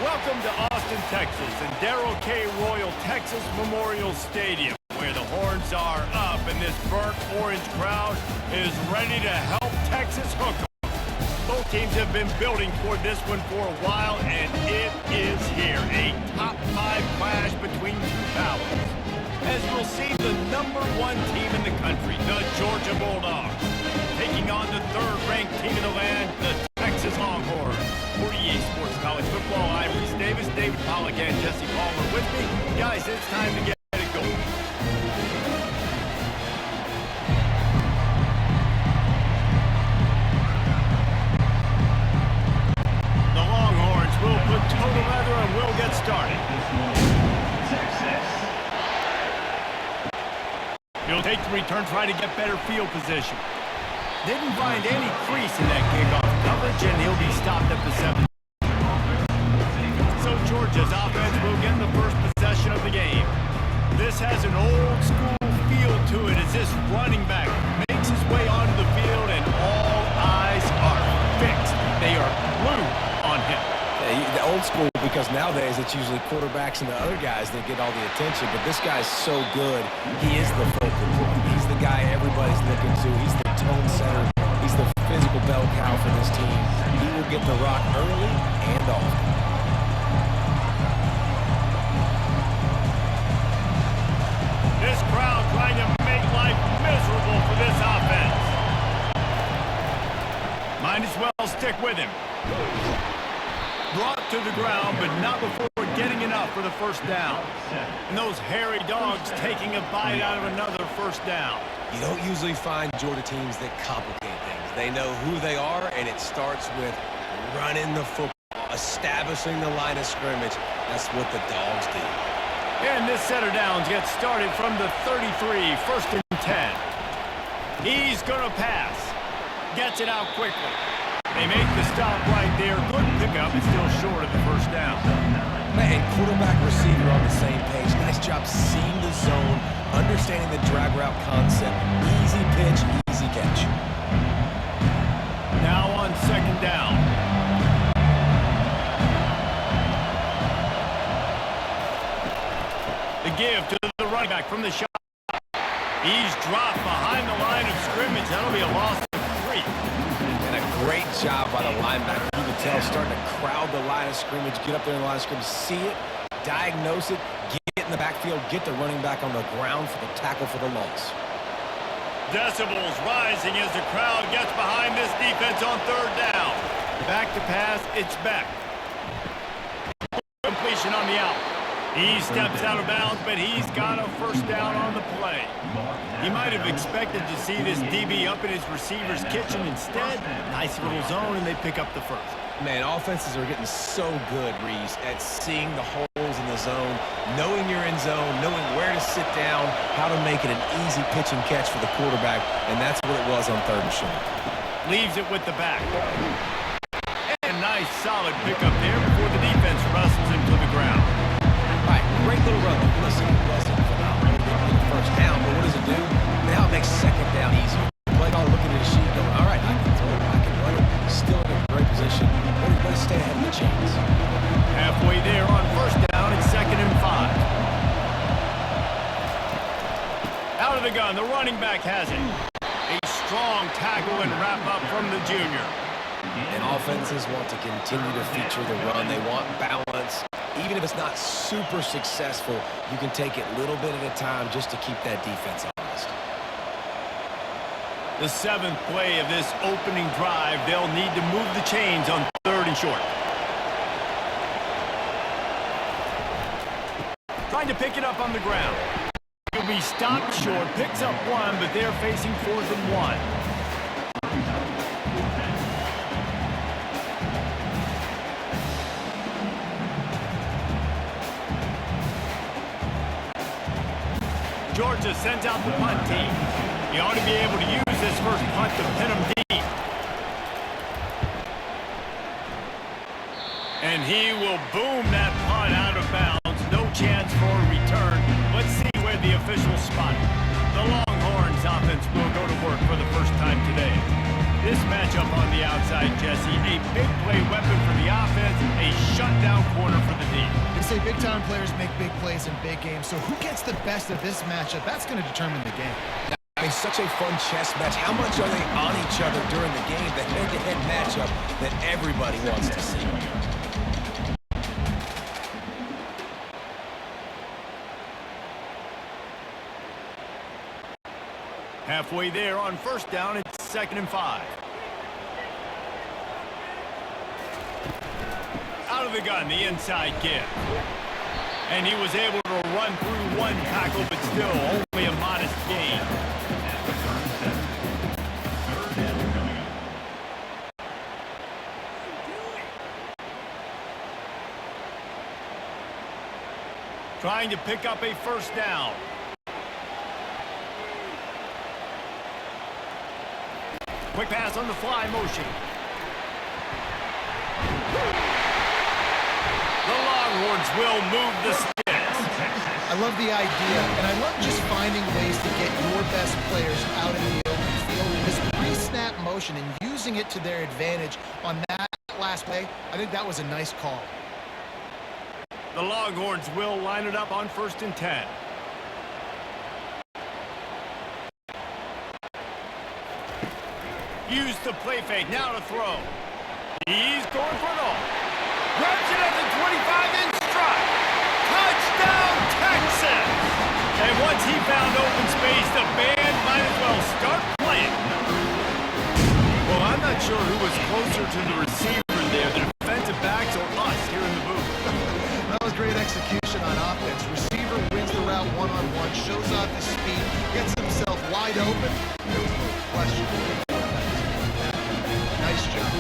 Welcome to Austin, Texas, and Darrell K. Royal Texas Memorial Stadium, where the horns are up and this burnt orange crowd is ready to help Texas hook 'em. Both teams have been building toward this one for a while, and it is here. A top 5 clash between two powers. As we'll see the #1 team in the country, the Georgia Bulldogs, taking on the 3rd-ranked team in the land, the Texas Longhorns. For EA Sports College Football, I'm Reese Davis, David Pollack, and Jesse Palmer with me. Guys, it's time to get it going. The Longhorns will put total leather and we'll get started. He'll take the return, try to get better field position. Didn't find any crease in that kickoff coverage, and he'll be stopped at the 7. So Georgia's offense will get the first possession of the game. This has an old-school feel to it as this running back makes his way onto the field, and all eyes are fixed. They are glued on him. The old school, because nowadays it's usually quarterbacks and the other guys that get all the attention, but this guy's so good, he is the focal point. He's the guy everybody's looking to. He's the tone setter. He's the physical bell cow for this team. He will get the rock early and often. This crowd trying to make life miserable for this offense. Might as well stick with him. Brought to the ground, but not before getting enough for the first down. And those hairy dogs taking a bite out of another first down. You don't usually find Georgia teams that complicate things. They know who they are, and it starts with running the football, establishing the line of scrimmage. That's what the dogs do. And this set of downs gets started from the 33, 1st and 10. He's going to pass. Gets it out quickly. They make the stop right there. Good pickup. It's still short of the first down. Man, quarterback receiver on the same page. Nice job seeing the zone, understanding the drag route concept. Easy pitch, easy catch. Now on 2nd down. The give to the running back from the shot. He's dropped behind the line of scrimmage. That'll be a loss of 3. And a great job by the linebacker. You can tell starting to crowd the line of scrimmage, get up there in the line of scrimmage, see it, diagnose it, get in the backfield, get the running back on the ground for the tackle for the loss. Decibels rising as the crowd gets behind this defense on 3rd down. Back to pass, it's back. Completion on the out. He steps out of bounds, but he's got a first down on the play. He might have expected to see this DB up in his receiver's kitchen. Instead, nice little zone, and they pick up the first. Man, offenses are getting so good, Reese, at seeing the holes in the zone, knowing you're in zone, knowing where to sit down, how to make it an easy pitch and catch for the quarterback, and that's what it was on 3rd and short. Leaves it with the back. And nice, solid pickup there before the defense wrestles him to the ground. All right, great little run. Listen, phenomenal. They get the first down, but what does it do? Now it makes 2nd down easier. Play ball looking at his sheet going, all right, I can throw it, I can run it. Still in a great position. But stay ahead of the chains. Halfway there on 1st down, it's 2nd and 5. Out of the gun, the running back has it. A strong tackle and wrap up from the junior. And offenses want to continue to feature the run. They want balance. Even if it's not super successful, you can take it little bit at a time just to keep that defense honest. The 7th play of this opening drive, they'll need to move the chains on 3rd and short. Trying to pick it up on the ground. He'll be stopped short, picks up 1, but they're facing 4th and 1. Georgia sends out the punt team. He ought to be able to use this first punt to pin him deep. And he will boom that punt out of bounds. No chance for a return. Let's see where the officials spot it. The Longhorns offense will go to work for the first time today. This matchup on the outside, Jesse, a big play weapon for the offense, a shutdown corner for the D. They say big-time players make big plays in big games, so who gets the best of this matchup? That's going to determine the game. I mean, such a fun chess match. How much are they on each other during the game? The head-to-head matchup that everybody wants to see. Halfway there on first down, it's 2nd and 5. Out of the gun, the inside give. And he was able to run through one tackle, but still only a modest gain. Trying to pick up a first down. Quick pass on the fly motion. The Longhorns will move the sticks. I love the idea, and I love just finding ways to get your best players out in the open field in this pre-snap motion and using it to their advantage on that last play. I think that was a nice call. The Longhorns will line it up on 1st and 10. Use the play fake, now to throw. He's going for it all. Grabs it at the 25-inch stride. Touchdown, Texas! And once he found open space, the band might as well start playing. Well, I'm not sure who was closer to the receiver there, the defensive backs or us here in the booth. That was great execution on offense. Receiver wins the route one-on-one, shows off his speed, gets himself wide open. There was no question. Nice job.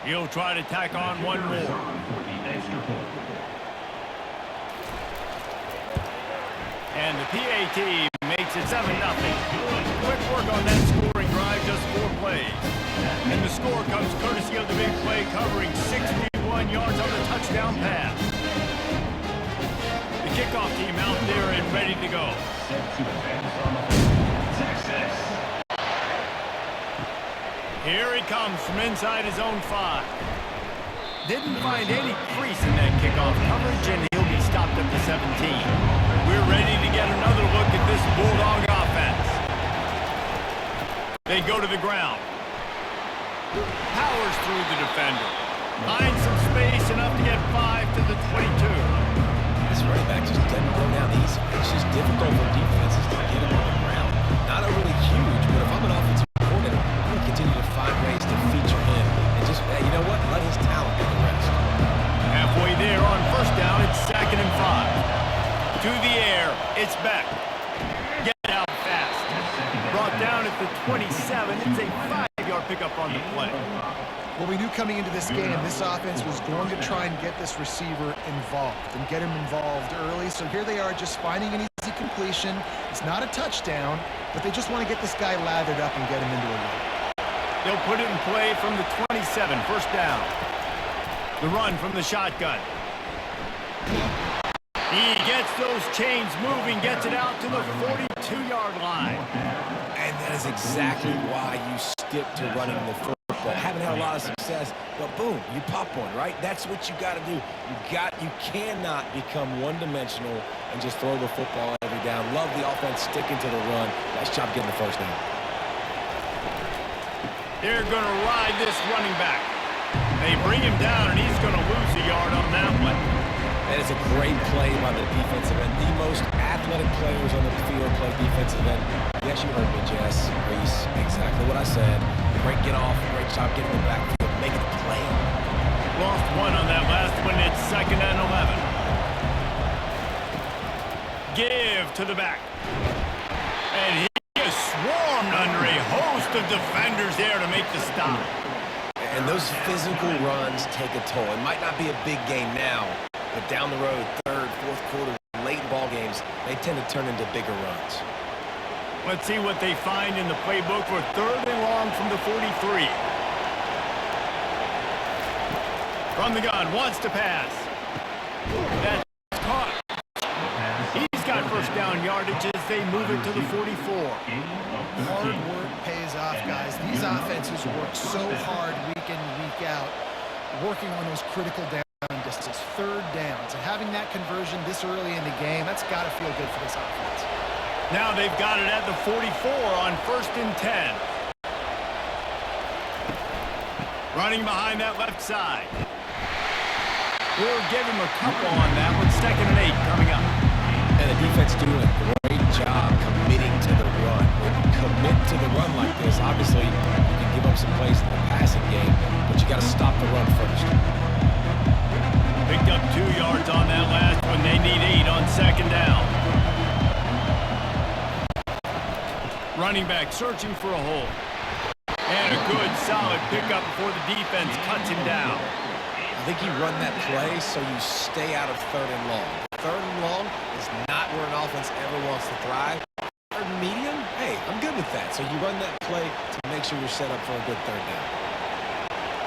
He'll try to tack on one more. And the PAT makes it 7-0. Quick work on that scoring drive, just 4 plays. And the score comes courtesy of the big play covering 61 yards on the touchdown pass. The kickoff team out there and ready to go. Here he comes from inside his own 5. Didn't find any crease in that kickoff coverage, and he'll be stopped at the 17. We're ready to get another look at this Bulldog offense. They go to the ground. Powers through the defender. Finds some space, enough to get 5 to the 22. This running back just doesn't go down easy. It's just difficult for defenses to get him on the ground. Not a really huge, but if I'm an offensive coordinator, I'm going to continue to find ways to feature him. And just, hey, you know what? Let his talent do the rest. Halfway there on first down, it's 2nd and 5. To the air, it's Beck. Get out fast. Brought down at the 27. It's a 5-yard pickup on the play. Well, we knew coming into this game, this offense was going to try and get this receiver involved and get him involved early. So here they are just finding an easy completion. It's not a touchdown, but they just want to get this guy lathered up and get him into a run. They'll put it in play from the 27, first down. The run from the shotgun. He gets those chains moving, gets it out to the 42-yard line. And that is exactly why you stick to running the football. Haven't had a lot of success, but boom, you pop one, right? That's what you got to do. You cannot become one-dimensional and just throw the football every down. Love the offense sticking to the run. Nice job getting the first down. They're going to ride this running back. They bring him down, and he's going to lose a yard on that one. That is a great play by the defensive end. The most athletic players on the field play defensive end. Yes, you heard me, Jess, Reese. Exactly what I said. Great get off, great job getting the backfield, making a play. Lost one on that last one. It's 2nd and 11. Give to the back. And he is swarmed under a host of defenders there to make the stop. And those physical runs take a toll. It might not be a big game now, but down the road, 3rd, 4th quarter, late ball games, they tend to turn into bigger runs. Let's see what they find in the playbook for 3rd and long from the 43. From the gun, wants to pass. That's caught. He's got first down yardage as they move it to the 44. Hard work pays off, guys. These offenses work so hard week in and week out, working on those critical down distances, third downs. And having that conversion this early in the game, that's got to feel good for this offense. Now they've got it at the 44 on 1st and 10. Running behind that left side. We'll give him a couple on that one. 2nd and 8 coming up. And the defense doing a great job committing to the run. When you commit to the run like this, obviously you can give up some plays in the passing game, but you got to stop the run first. Picked up 2 yards on that last one. They need 8 on 2nd down. Running back searching for a hole. And a good, solid pickup before the defense cuts him down. I think you run that play so you stay out of 3rd and long. 3rd and long is not where an offense ever wants to thrive. 3rd and medium, hey, I'm good with that. So you run that play to make sure you're set up for a good 3rd down.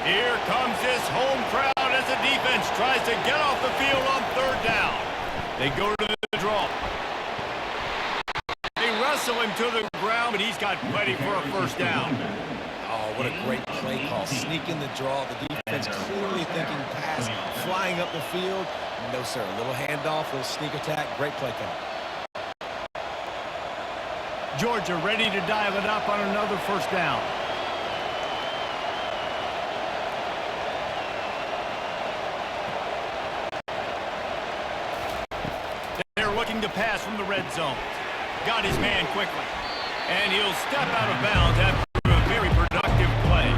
Here comes this home crowd as the defense tries to get off the field on 3rd down. They go to the draw. They wrestle him to the ground, but he's got plenty for a 1st down. Oh, what a great play call. Sneak in the draw. The defense clearly thinking pass, flying up the field. No, sir. A little handoff, a little sneak attack. Great play call. Georgia ready to dial it up on another 1st down. They're looking to pass from the red zone. Got his man quickly. And he'll step out of bounds after a very productive play.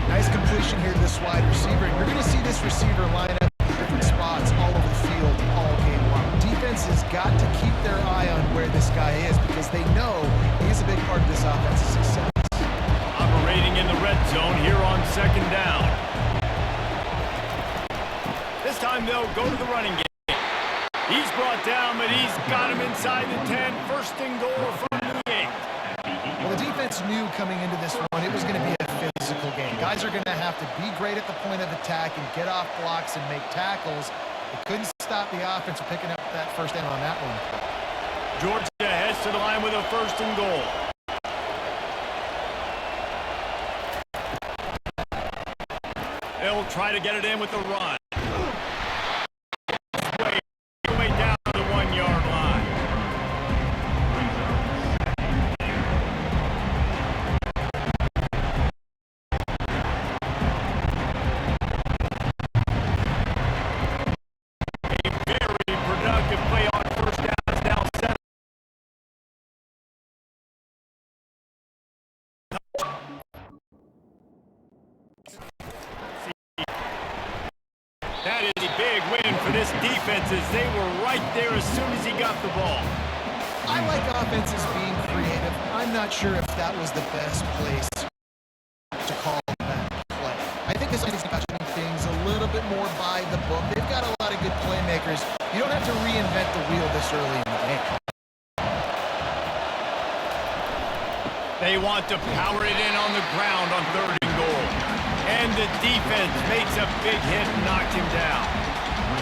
Nice completion here to this wide receiver. And you're going to see this receiver line up in different spots all over the field all game long. Defense has got to keep their eye on where this guy is because they know he's a big part of this offense's success. Operating in the red zone here on 2nd down. This time they'll go to the running game. He's brought down, but he's got him inside the 10. 1st and goal from the 8. Well, the defense knew coming into this one it was going to be a physical game. Guys are going to have to be great at the point of attack and get off blocks and make tackles. They couldn't stop the offense from picking up that 1st down on that one. Georgia heads to the line with a 1st and goal. They'll try to get it in with the run. Way down to the 1-yard line. A very productive play on 1st down. It's now 7. That is a big win for this defense as they were right there as soon as he got the ball. I like offenses being creative. I'm not sure if that was the best place to call that play. I think this is about doing things a little bit more by the book. They've got a lot of good playmakers. You don't have to reinvent the wheel this early in the game. They want to power it in on the ground on 3rd and goal. And the defense makes a big hit and knocks him down.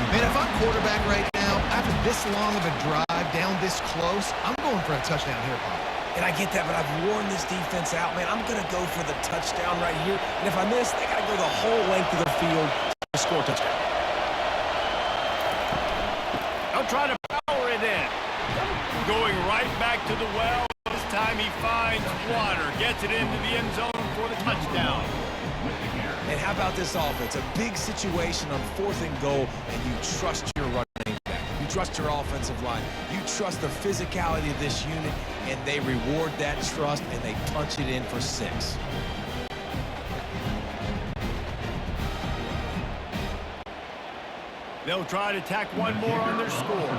Man, if I'm quarterback right now, after this long of a drive down this close, I'm going for a touchdown here, Pop. And I get that, but I've worn this defense out, man. I'm going to go for the touchdown right here. And if I miss, they got to go the whole length of the field to score a touchdown. I'll try to power it in. Going right back to the well. This time he finds water. Gets it into the end zone for the touchdown. And how about this offense? A big situation on 4th and goal, and you trust your running back. You trust your offensive line. You trust the physicality of this unit, and they reward that trust, and they punch it in for 6. They'll try to tack one more on their score.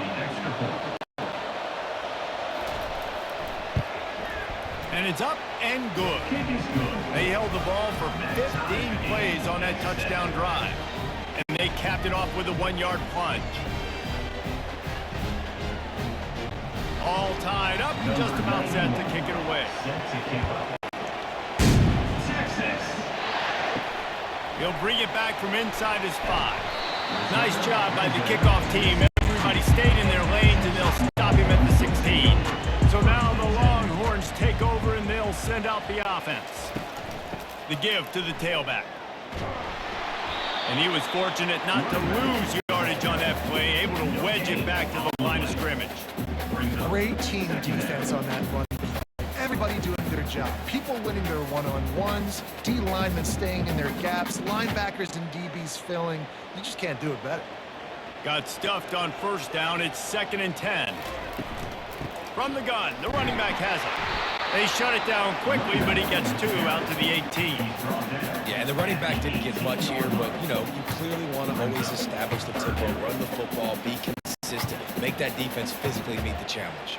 And it's up and good. They held the ball for 15 plays on that touchdown drive. And they capped it off with a 1-yard plunge. All tied up, just about set to kick it away. He'll bring it back from inside his 5. Nice job by the kickoff team. Everybody stayed in their lanes, and they'll stop him at the 16. So now the Longhorns take over, and they'll send out the offense. The give to the tailback. And he was fortunate not to lose yardage on that play, able to wedge it back to the line of scrimmage. Great team defense on that one. Everybody doing their job. People winning their one-on-ones, D linemen staying in their gaps, linebackers and DBs filling. You just can't do it better. Got stuffed on first down. It's 2nd and 10. From the gun, the running back has it. They shut it down quickly, but he gets 2 out to the 18. Yeah, and the running back didn't get much here, but, you know, you clearly want to always establish the tempo, run the football, be consistent, make that defense physically meet the challenge.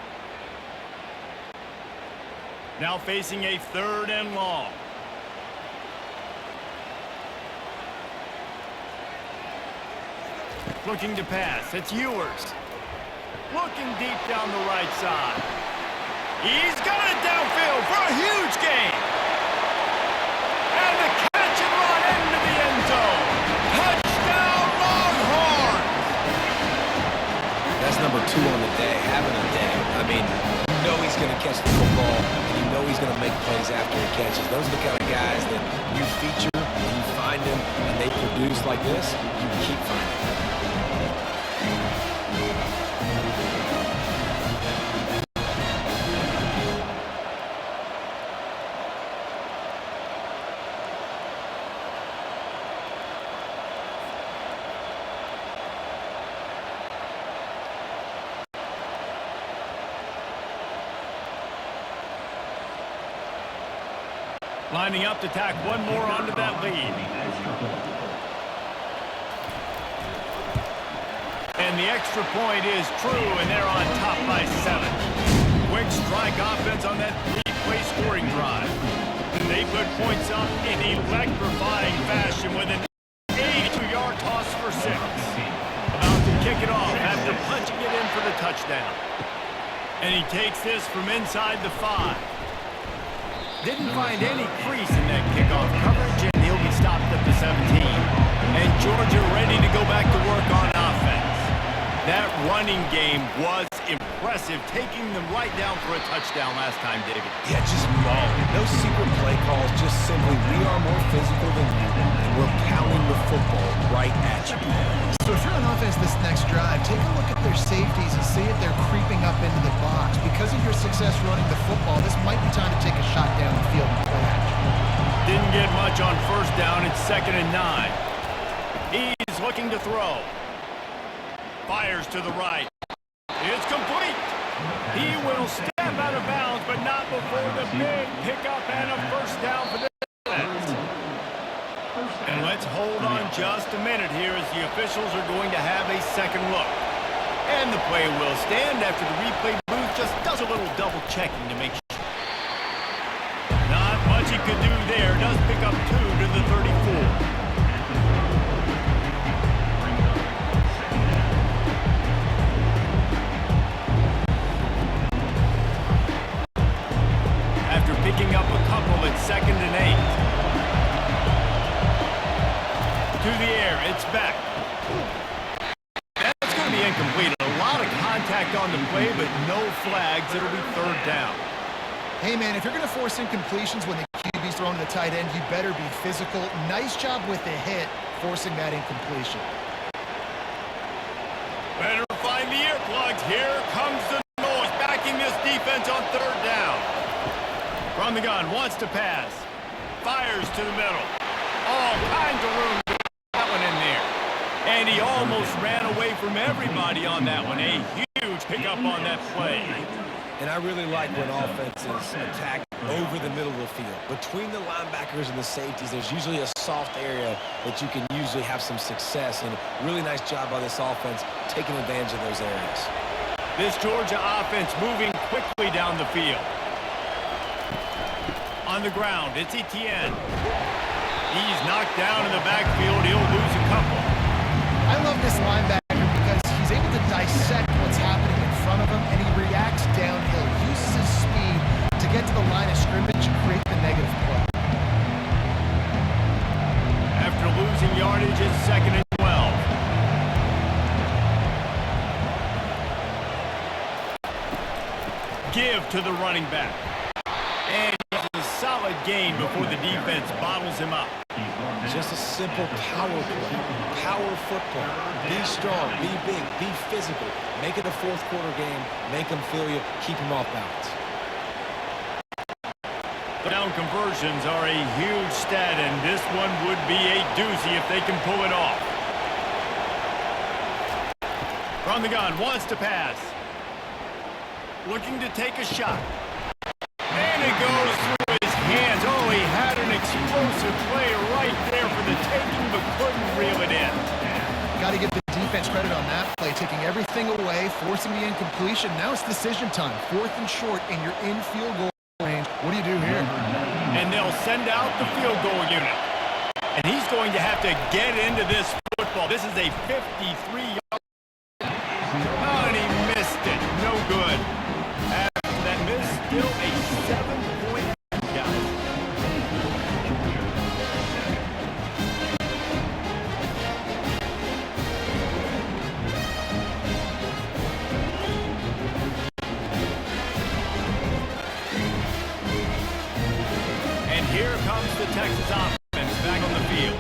Now facing a 3rd and long. Looking to pass. It's Ewers. Looking deep down the right side. He's got it downfield for a huge gain. And the catch and run into the end zone. Touchdown, Longhorns! That's number 2 on the day, having a day. I mean, you know he's going to catch the football, and you know he's going to make plays after he catches. Those are the kind of guys that you feature, and you find them, and they produce like this, you keep finding them. Lining up to tack one more onto that lead. And the extra point is true, and they're on top by 7. Quick strike offense on that 3-play scoring drive. They put points up in electrifying fashion with an 82-yard toss for 6. About to kick it off after punching it in for the touchdown. And he takes this from inside the 5. Didn't find any crease in that kickoff coverage, and he'll be stopped at the 17. And Georgia ready to go back to work on offense. That running game was impressive, taking them right down for a touchdown last time, David. Yeah, just mauling. No secret play calls, just simply we are more physical than you, and we're pounding the football right at you. So if you're on offense this next drive, take a look at their safeties and see if they're creeping up into the box. Because of your success running the football, this might be time to take a shot down the field and play action. Didn't get much on first down. It's 2nd and 9. He's looking to throw. Fires to the right. It's complete. He will step out of bounds, but not before the big pickup and a first down for the defense. And let's hold on just a minute here as the officials are going to have a second look. And the play will stand after the replay booth just does a little double checking to make sure. Not much he could do there. Does pick up 2 to the 34. Picking up a couple at 2nd and 8. To the air, it's back. That's going to be incomplete. A lot of contact on the play, but no flags. It'll be 3rd down. Hey, man, if you're going to force incompletions when the QB's thrown to the tight end, you better be physical. Nice job with the hit, forcing that incompletion. Better find the earplugs. Here comes the noise, backing this defense on 3rd down. From the gun, wants to pass. Fires to the middle. All kinds of room to get that one in there. And he almost ran away from everybody on that one. A huge pickup on that play. And I really like when offenses attack over the middle of the field. Between the linebackers and the safeties, there's usually a soft area that you can usually have some success. And really nice job by this offense taking advantage of those areas. This Georgia offense moving quickly down the field. On the ground, it's Etienne. He's knocked down in the backfield. He'll lose a couple. I love this linebacker because he's able to dissect what's happening in front of him, and he reacts downhill, uses his speed to get to the line of scrimmage and create the negative play. After second and 12. Give to the running back. And it's a solid gain before the defense bottles him up. Just a simple power play. Power football. Be strong, be big, be physical. Make it a fourth quarter game. Make them feel you. Keep them off balance. Down conversions are a huge stat, and this one would be a doozy if they can pull it off. From the gun, wants to pass. Looking to take a shot. And it goes through his hands. Oh, he had an explosive play right there for the taking, but couldn't reel it in. Got to give the defense credit on that play, taking everything away, forcing the incompletion. Now it's decision time. 4th and short, and you're in field goal range. What do you do here? And they'll send out the field goal unit. And he's going to have to get into this football. This is a 53-yard. Oh, and he missed it. No good. After that miss, still a 7-point guy. And here comes the Texas offense back on the field.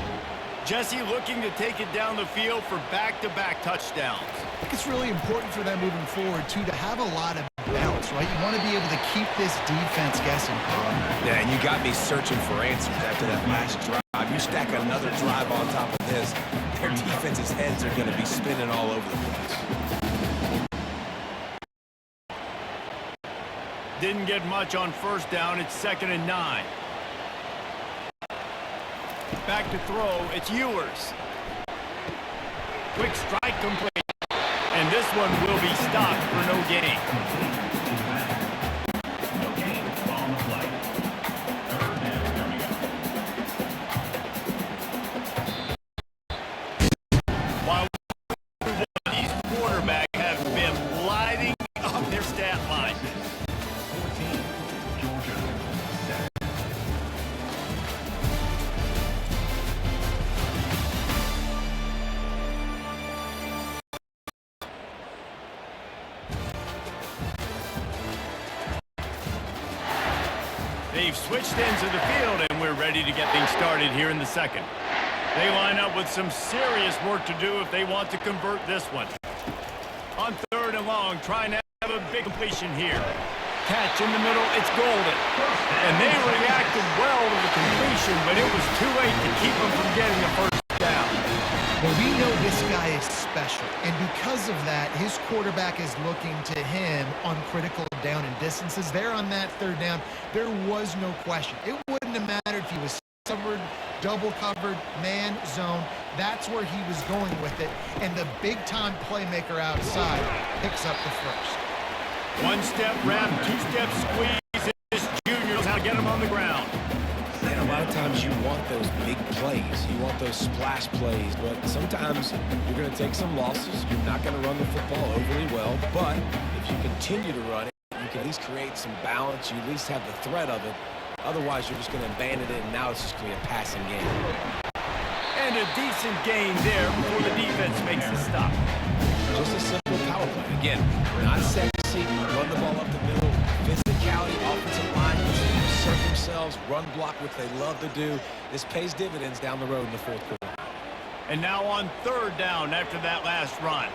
Jesse looking to take it down the field for back-to-back touchdowns. I think it's really important for them moving forward, too, to have a lot of balance, right? You want to be able to keep this defense guessing. Yeah, and you got me searching for answers after that last drive. You stack another drive on top of this, their defense's heads are going to be spinning all over the place. Didn't get much on first down. It's 2nd and 9. Back to throw. It's Ewers. Quick strike complete. And this one will be stopped for no gain. No gain on the play. 3rd down coming up. While these quarterbacks have been lighting up their stat line. 14, Georgia, 7. They've switched ends of the field, and we're ready to get things started here in the second. They line up with some serious work to do if they want to convert this one. On 3rd and long, trying to have a big completion here. Catch in the middle, it's golden. And they reacted well to the completion, but it was too late to keep them from getting a first down. Well, we know this guy is special, and because of that, his quarterback is looking to him on critical down and distances. There on that 3rd down, there was no question. It wouldn't have mattered if he was covered, double covered, man, zone. That's where he was going with it, and the big-time playmaker outside picks up the first. 1-step wrap, 2-step squeeze. This junior knows how to get him on the ground. And a lot of times you want those big plays. You want those splash plays, but sometimes you're going to take some losses. You're not going to run the football overly well, but if you continue to run it, you can at least create some balance. You at least have the threat of it. Otherwise, you're just going to abandon it, and now it's just going to be a passing game. And a decent gain there before the defense makes a stop. Just a simple power play. Again, not sexy, run the ball up the middle. Physicality, offensive line, assert themselves, run block, which they love to do. This pays dividends down the road in the 4th quarter. And now on 3rd down after that last run.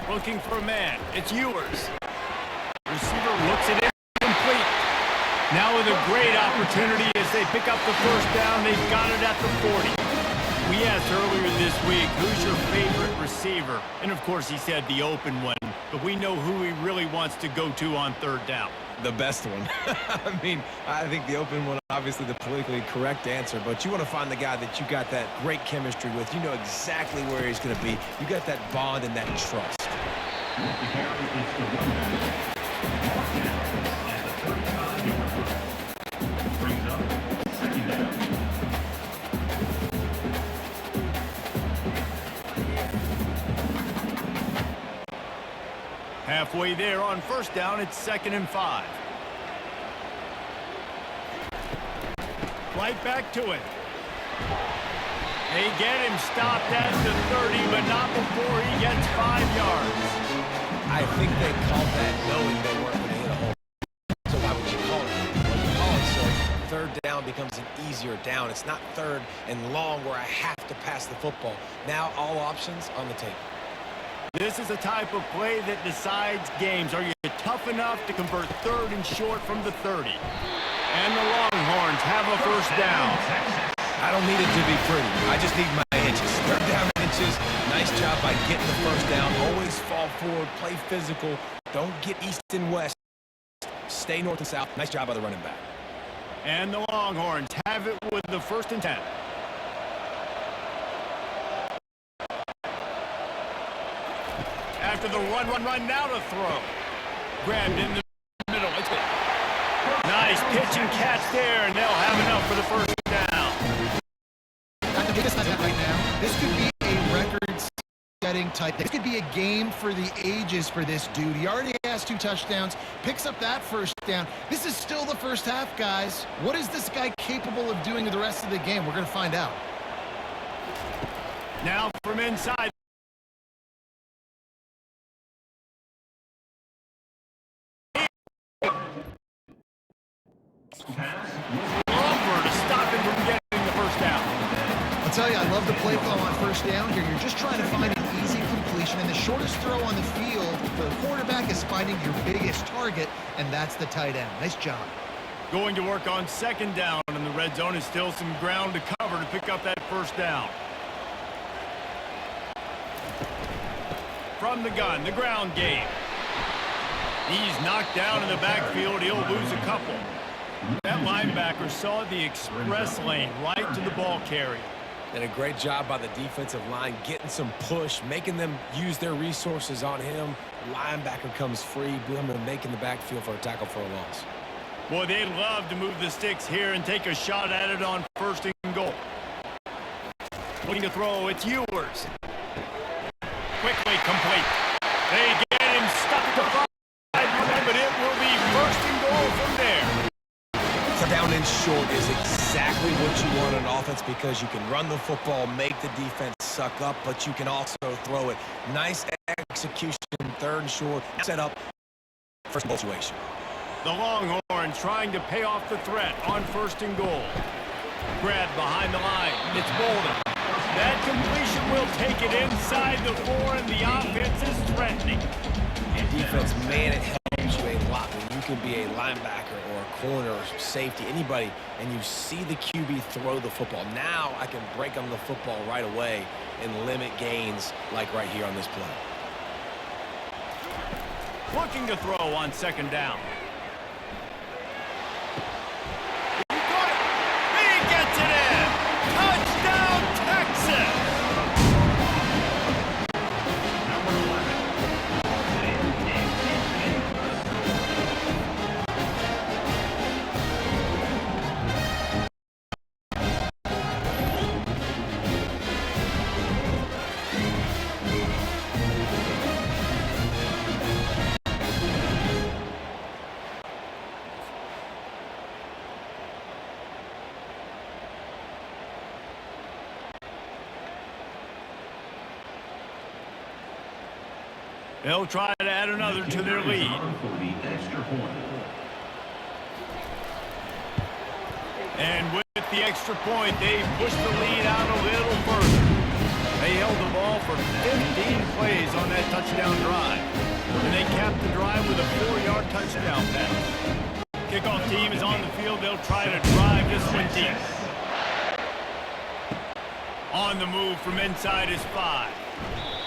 Looking for a man. It's Ewers. Receiver looks at it complete. Now with a great opportunity as they pick up the first down. They've got it at the 40. We asked earlier this week, who's your favorite receiver? And of course he said the open one, but we know who he really wants to go to on 3rd down. The best one. I mean, I think the open one, obviously the politically correct answer, but you want to find the guy that you got that great chemistry with. You know exactly where he's going to be. You got that bond and that trust. Halfway there on first down, it's 2nd and 5. Fly right back to it. They get him stopped at the 30, but not before he gets 5 yards. I think they called that knowing they weren't going to hit a hole. So why would you call it? Well, you call it so third down becomes an easier down. It's not third and long where I have to pass the football. Now all options on the table. This is a type of play that decides games. Are you tough enough to convert third and short from the 30? And the Longhorns have a first down. I don't need it to be pretty. I just need my inches. Third down inches. Nice job by getting the first down. Always fall forward. Play physical. Don't get east and west. Stay north and south. Nice job by the running back. And the Longhorns have it with the 1st and 10. After the run, now to throw. Grabbed in the middle. It's good. Nice pitch and catch there, and they'll have enough for the first down. Right now, this could be a record-setting type. This could be a game for the ages for this dude. He already has 2 touchdowns, picks up that first down. This is still the first half, guys. What is this guy capable of doing the rest of the game? We're going to find out. Now from inside. Over to stop him from getting the first down. I'll tell you, I love the play call on first down here. You're just trying to find an easy completion, and the shortest throw on the field, the quarterback is finding your biggest target, and that's the tight end. Nice job. Going to work on 2nd down, and the red zone is still some ground to cover to pick up that first down. From the gun, the ground game. He's knocked down in the backfield. He'll lose a couple. That linebacker saw the express lane right to the ball carrier. And a great job by the defensive line getting some push, making them use their resources on him. Linebacker comes free, Boomer making the backfield for a tackle for a loss. Boy, they'd love to move the sticks here and take a shot at it on 1st and goal. Looking to throw, it's Ewers. Quickly complete. They get him stopped to 5, but it will be 1st and goal from there. Down and short is exactly what you want on offense because you can run the football, make the defense suck up, but you can also throw it. Nice execution, 3rd and short, set up first situation. The Longhorns trying to pay off the threat on 1st and goal. Grabbed behind the line. It's Bolden. That completion will take it inside the 4, and the offense is threatening. And defense, man, it helps you a lot when you can be a linebacker or a corner or safety, anybody, and you see the QB throw the football. Now I can break on the football right away and limit gains like right here on this play. Looking to throw on 2nd down. He gets it in! Touchdown, Texas! They'll try to add another to their lead. And with the extra point, they pushed the lead out a little further. They held the ball for 15 plays on that touchdown drive. And they capped the drive with a 4-yard touchdown pass. Kickoff team is on the field. They'll try to drive this one deep. On the move from inside is 5.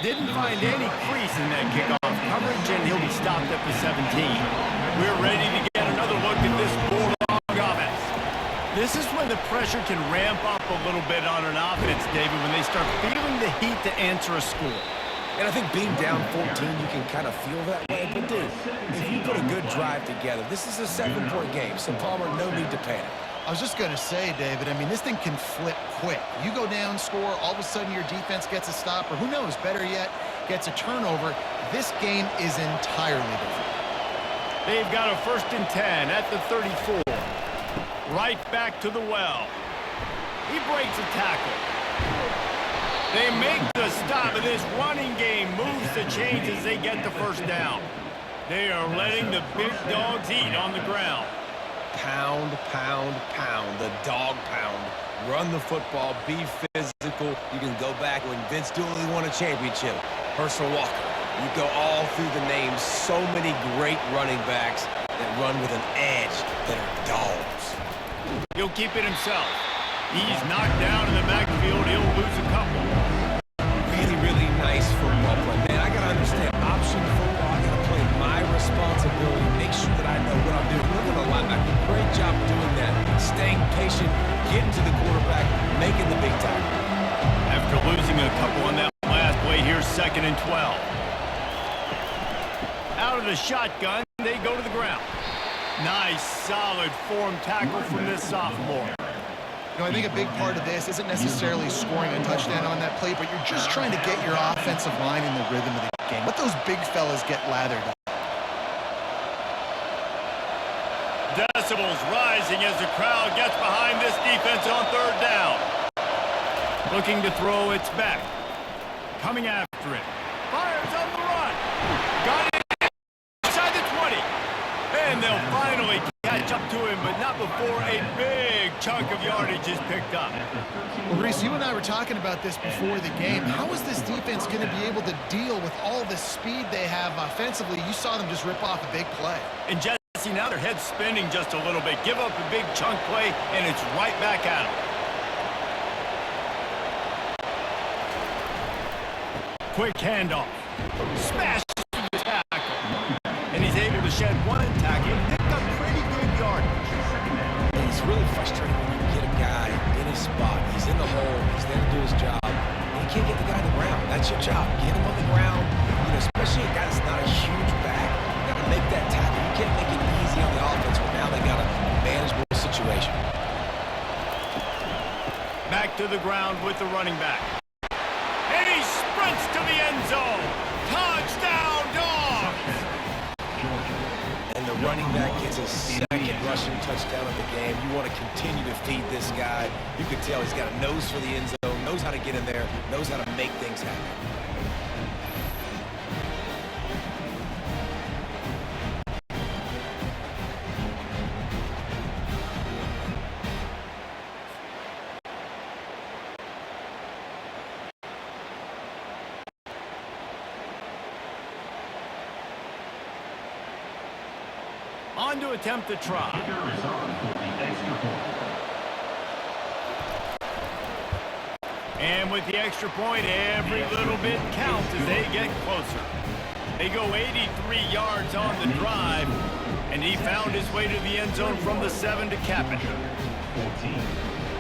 Didn't find any crease in that kickoff coverage, and he'll be stopped at the 17. We're ready to get another look at this Bulldog offense. This is when the pressure can ramp up a little bit on an offense, David, when they start feeling the heat to answer a score. And I think being down 14, you can kind of feel that way. But, dude, if you put a good drive together, this is a 7-point game, so Palmer, no need to panic. I was just going to say, David, I mean, this thing can flip quick. You go down, score, all of a sudden your defense gets a stop, or who knows, better yet, gets a turnover. This game is entirely different. They've got a 1st and 10 at the 34. Right back to the well. breaks a tackle. They make the stop, and this running game moves the chains as they get the first down. They are letting the big dogs eat on the ground. Pound, pound, pound, the dog pound. Run the football, be physical. You can go back when Vince Dooley won a championship. Herschel Walker. You go all through the names. So many great running backs that run with an edge that are dogs. He'll keep it himself. He's knocked down in the backfield. He'll lose a couple. Really, really nice football play. Man, I got to understand option football. I got to play my responsibility. Make sure that I know what I'm doing. Look at the linebacker. Great job doing that. Staying patient, getting to the quarterback, making the big tackle. After losing a couple on that last play, here's 2nd and 12. Out of the shotgun, they go to the ground. Nice, solid form tackle from this sophomore. You know, I think a big part of this isn't necessarily scoring a touchdown on that play, but you're just trying to get your offensive line in the rhythm of the game. Let those big fellas get lathered up. Decibels rising as the crowd gets behind this defense on 3rd down. Looking to throw, it's back. Coming after it. Fires on the run. Got it inside the 20. And they'll finally catch up to him, but not before a big chunk of yardage is picked up. Well, Reese, you and I were talking about this before the game. How is this defense going to be able to deal with all the speed they have offensively? You saw them just rip off a big play. And Jesse, now their head's spinning just a little bit. Give up a big chunk play, and it's right back at them. Quick handoff. Smash through the tackle. And he's able to shed one tackle and pick up pretty good yardage. It's really frustrating when you get a guy in his spot. He's in the hole. He's there to do his job. And you can't get the guy on the ground. That's your job. Get him on the ground. You know, especially a guy that's not a huge back. You got to make that tackle. You can't make it easy on the offense, but now they got a manageable situation. Back to the ground with the running back. And he sprints to the end zone. Touchdown, Dogs! And the running back gets his 2nd rushing touchdown of the game. You want to continue to feed this guy. You can tell he's got a nose for the end zone, knows how to get in there, knows how to make things happen. On to attempt the try. And with the extra point, every little bit counts as they get closer. They go 83 yards on the drive, and he found his way to the end zone from the 7 to cap it.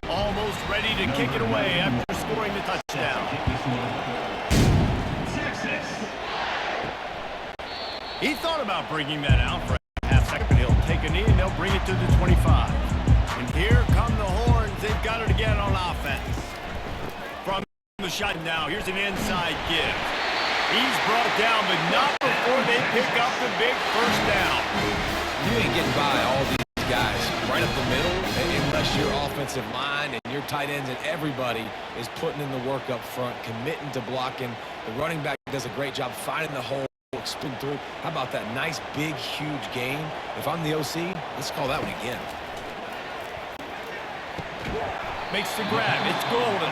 Almost ready to kick it away after scoring the touchdown. He thought about bringing that out for a half second, but he'll take a knee and they'll bring it to the 25. And here come the Horns. They've got it again on offense. From the shot now, here's an inside give. He's brought down, but not before they pick up the big first down. You ain't getting by all these guys right up the middle unless your offensive line and your tight ends and everybody is putting in the work up front, committing to blocking. The running back does a great job finding the hole, spin through. How about that nice, big, huge gain? If I'm the OC, let's call that one again. Makes the grab. It's golden.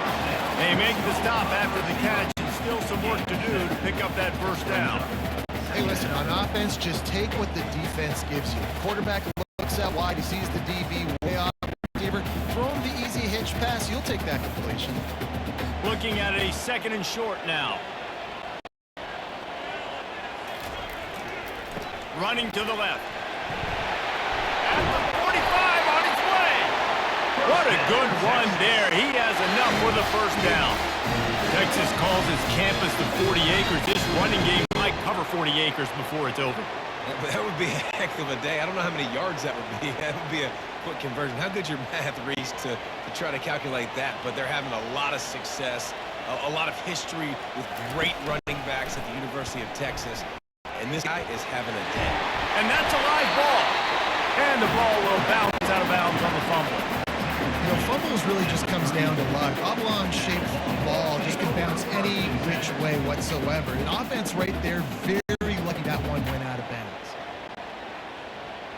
They make the stop after the catch. And still some work to do to pick up that first down. Hey, listen, on offense, just take what the defense gives you. Quarterback looks out wide. He sees the DB way off receiver. Throw him the easy hitch pass. You'll take that completion. Looking at a 2nd and short now. Running to the left. At the 45 on its way. What a good run there. He has enough for the first down. Texas calls his campus the 40 acres. This running game might cover 40 acres before it's over. That would be a heck of a day. I don't know how many yards that would be. That would be a quick conversion. How good's your math, Reese, to try to calculate that? But they're having a lot of success, a lot of history with great running backs at the University of Texas. And this guy is having a day. And that's a live ball. And the ball will bounce out of bounds on the fumble. Fumbles really just comes down to luck. Oblong-shaped ball just can bounce any which way whatsoever. An offense right there, very lucky that one went out of bounds.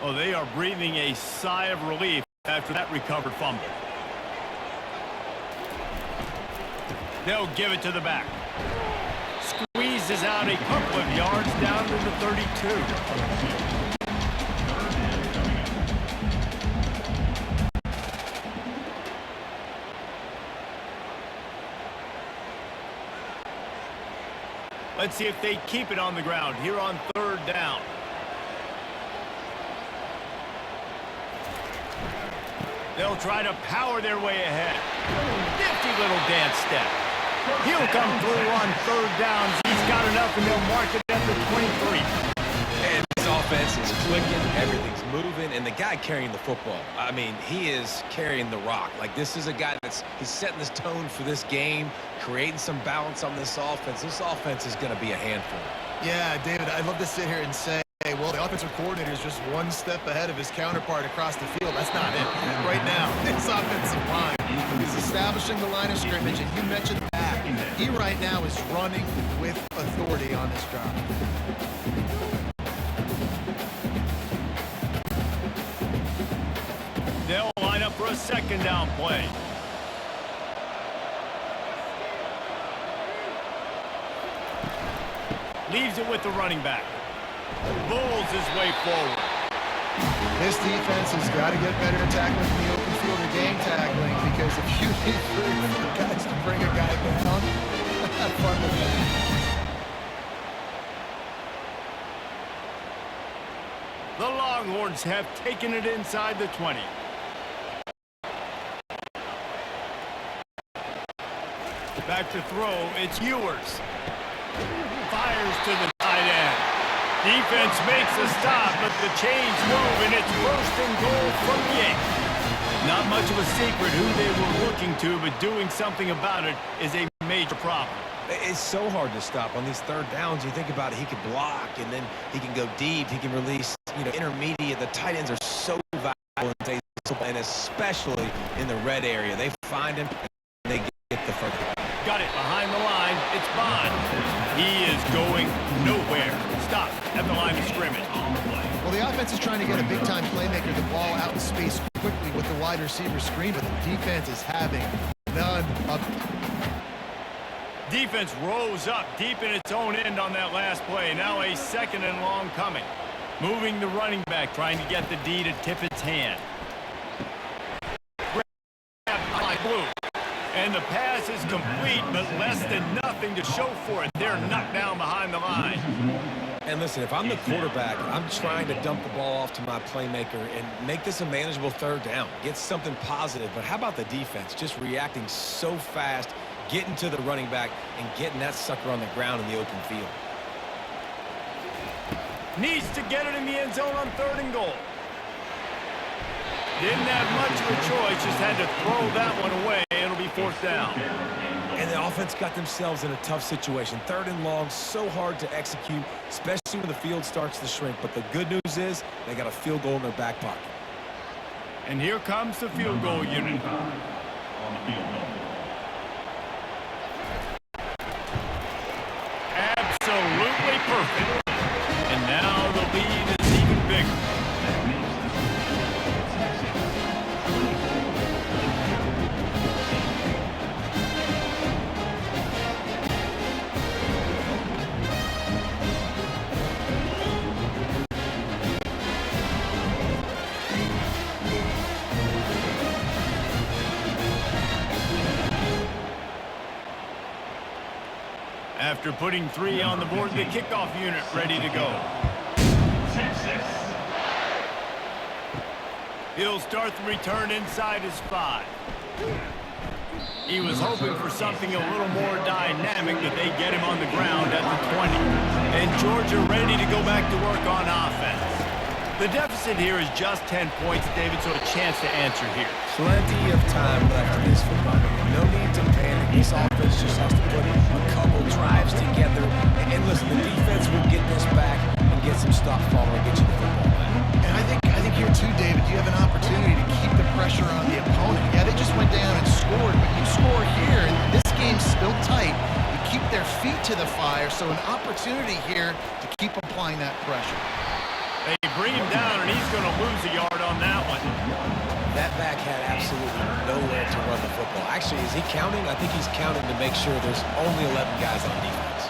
Oh, they are breathing a sigh of relief after that recovered fumble. They'll give it to the back. Squeezes out a couple of yards down to the 32. Let's see if they keep it on the ground here on third down. They'll try to power their way ahead. Nifty little dance step. He'll come through on third downs. He's got enough, and they'll mark it at the 23. And this offense is clicking, everything's moving, and the guy carrying the football, I mean, he is carrying the rock. Like, this is a guy he's setting this tone for this game, creating some balance on this offense. This offense is going to be a handful. Yeah, David, I'd love to sit here and say, well, the offensive coordinator is just one step ahead of his counterpart across the field. That's not it. Right now, this offensive line is establishing the line of scrimmage, and you mentioned that. He right now is running with authority on this drive. They'll line up for a second down play. Leaves it with the running back. Bulls his way forward. This defense has got to get better at tackling in the open field or game tackling, because if you need 3 guys to bring a guy down, have fun with that. The Longhorns have taken it inside the 20. Back to throw, it's Ewers. Fires to the tight end. Defense makes a stop, but the chains move, and it's first and goal from the 8. Not much of a secret who they were looking to, but doing something about it is a major problem. It's so hard to stop on these third downs. You think about it, he can block, and then he can go deep. He can release, intermediate. The tight ends are so valuable in today's football, and especially in the red area. They find him, and they get the first down. Got it behind the line. It's Bond. He is going nowhere. Stop at the line of scrimmage. Well, the offense is trying to get a big-time playmaker the ball out in space quickly with the wide receiver screen, but the defense is having none of it. Defense rose up deep in its own end on that last play. Now a second and long coming. Moving the running back, trying to get the D to tip its hand. Blue. And the pass is complete, but less than nothing to show for it. They're knocked down behind the line. And listen, if I'm the quarterback, I'm trying to dump the ball off to my playmaker and make this a manageable third down. Get something positive. But how about the defense? Just reacting so fast, getting to the running back, and getting that sucker on the ground in the open field. Needs to get it in the end zone on third and goal. Didn't have much of a choice, just had to throw that one away. It'll be fourth down. And the offense got themselves in a tough situation. Third and long, so hard to execute, especially when the field starts to shrink. But the good news is they got a field goal in their back pocket. And here comes the field goal unit. Absolutely perfect. And now the lead is even bigger. After putting 3 on the board, the kickoff unit ready to go. He'll start the return inside his 5. He was hoping for something a little more dynamic, but they get him on the ground at the 20. And Georgia ready to go back to work on offense. The deficit here is just 10 points, David, so a chance to answer here. Plenty of time left in this football game. No need to panic. This offense just has to put a couple drives together. And listen, the defense will get this back and get some stop follow and get you the football back. And I think here too, David, you have an opportunity to keep the pressure on the opponent. Yeah, score here, and this game's still tight. You keep their feet to the fire, so an opportunity here to keep applying that pressure. They bring him down, and he's going to lose a yard on that one. That back had absolutely nowhere to run the football. Actually, is he counting? I think he's counting to make sure there's only 11 guys on defense.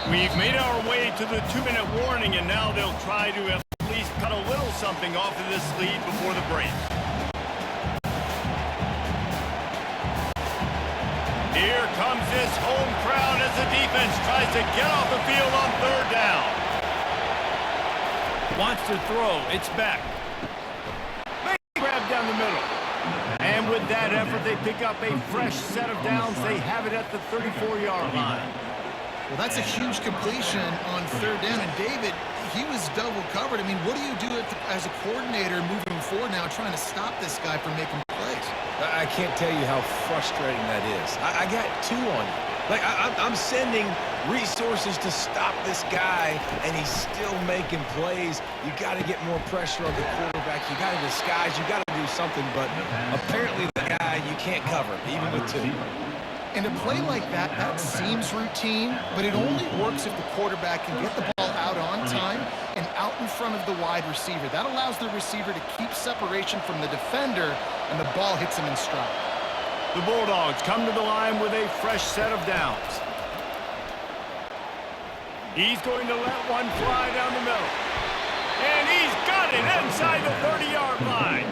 We've made our way to the 2-minute warning, and now they'll try to at least cut a little something off of this lead before the break. Here comes this home crowd as the defense tries to get off the field on 3rd down. Wants to throw. It's back. Big grab down the middle. And with that effort, they pick up a fresh set of downs. They have it at the 34-yard line. Well, that's a huge completion on 3rd down. And David, he was double covered. I mean, what do you do as a coordinator moving forward now trying to stop this guy from making plays? I can't tell you how frustrating that is. I got 2 on you. Like, I'm sending resources to stop this guy, and he's still making plays. You got to get more pressure on the quarterback. You got to disguise. You got to do something, but apparently the guy you can't cover, even with 2. And a play like that, that seems routine, but it only works if the quarterback can get the ball out on time and out in front of the wide receiver. That allows the receiver to keep separation from the defender, and the ball hits him in stride. The Bulldogs come to the line with a fresh set of downs. He's going to let one fly down the middle. And he's got it inside the 30-yard line.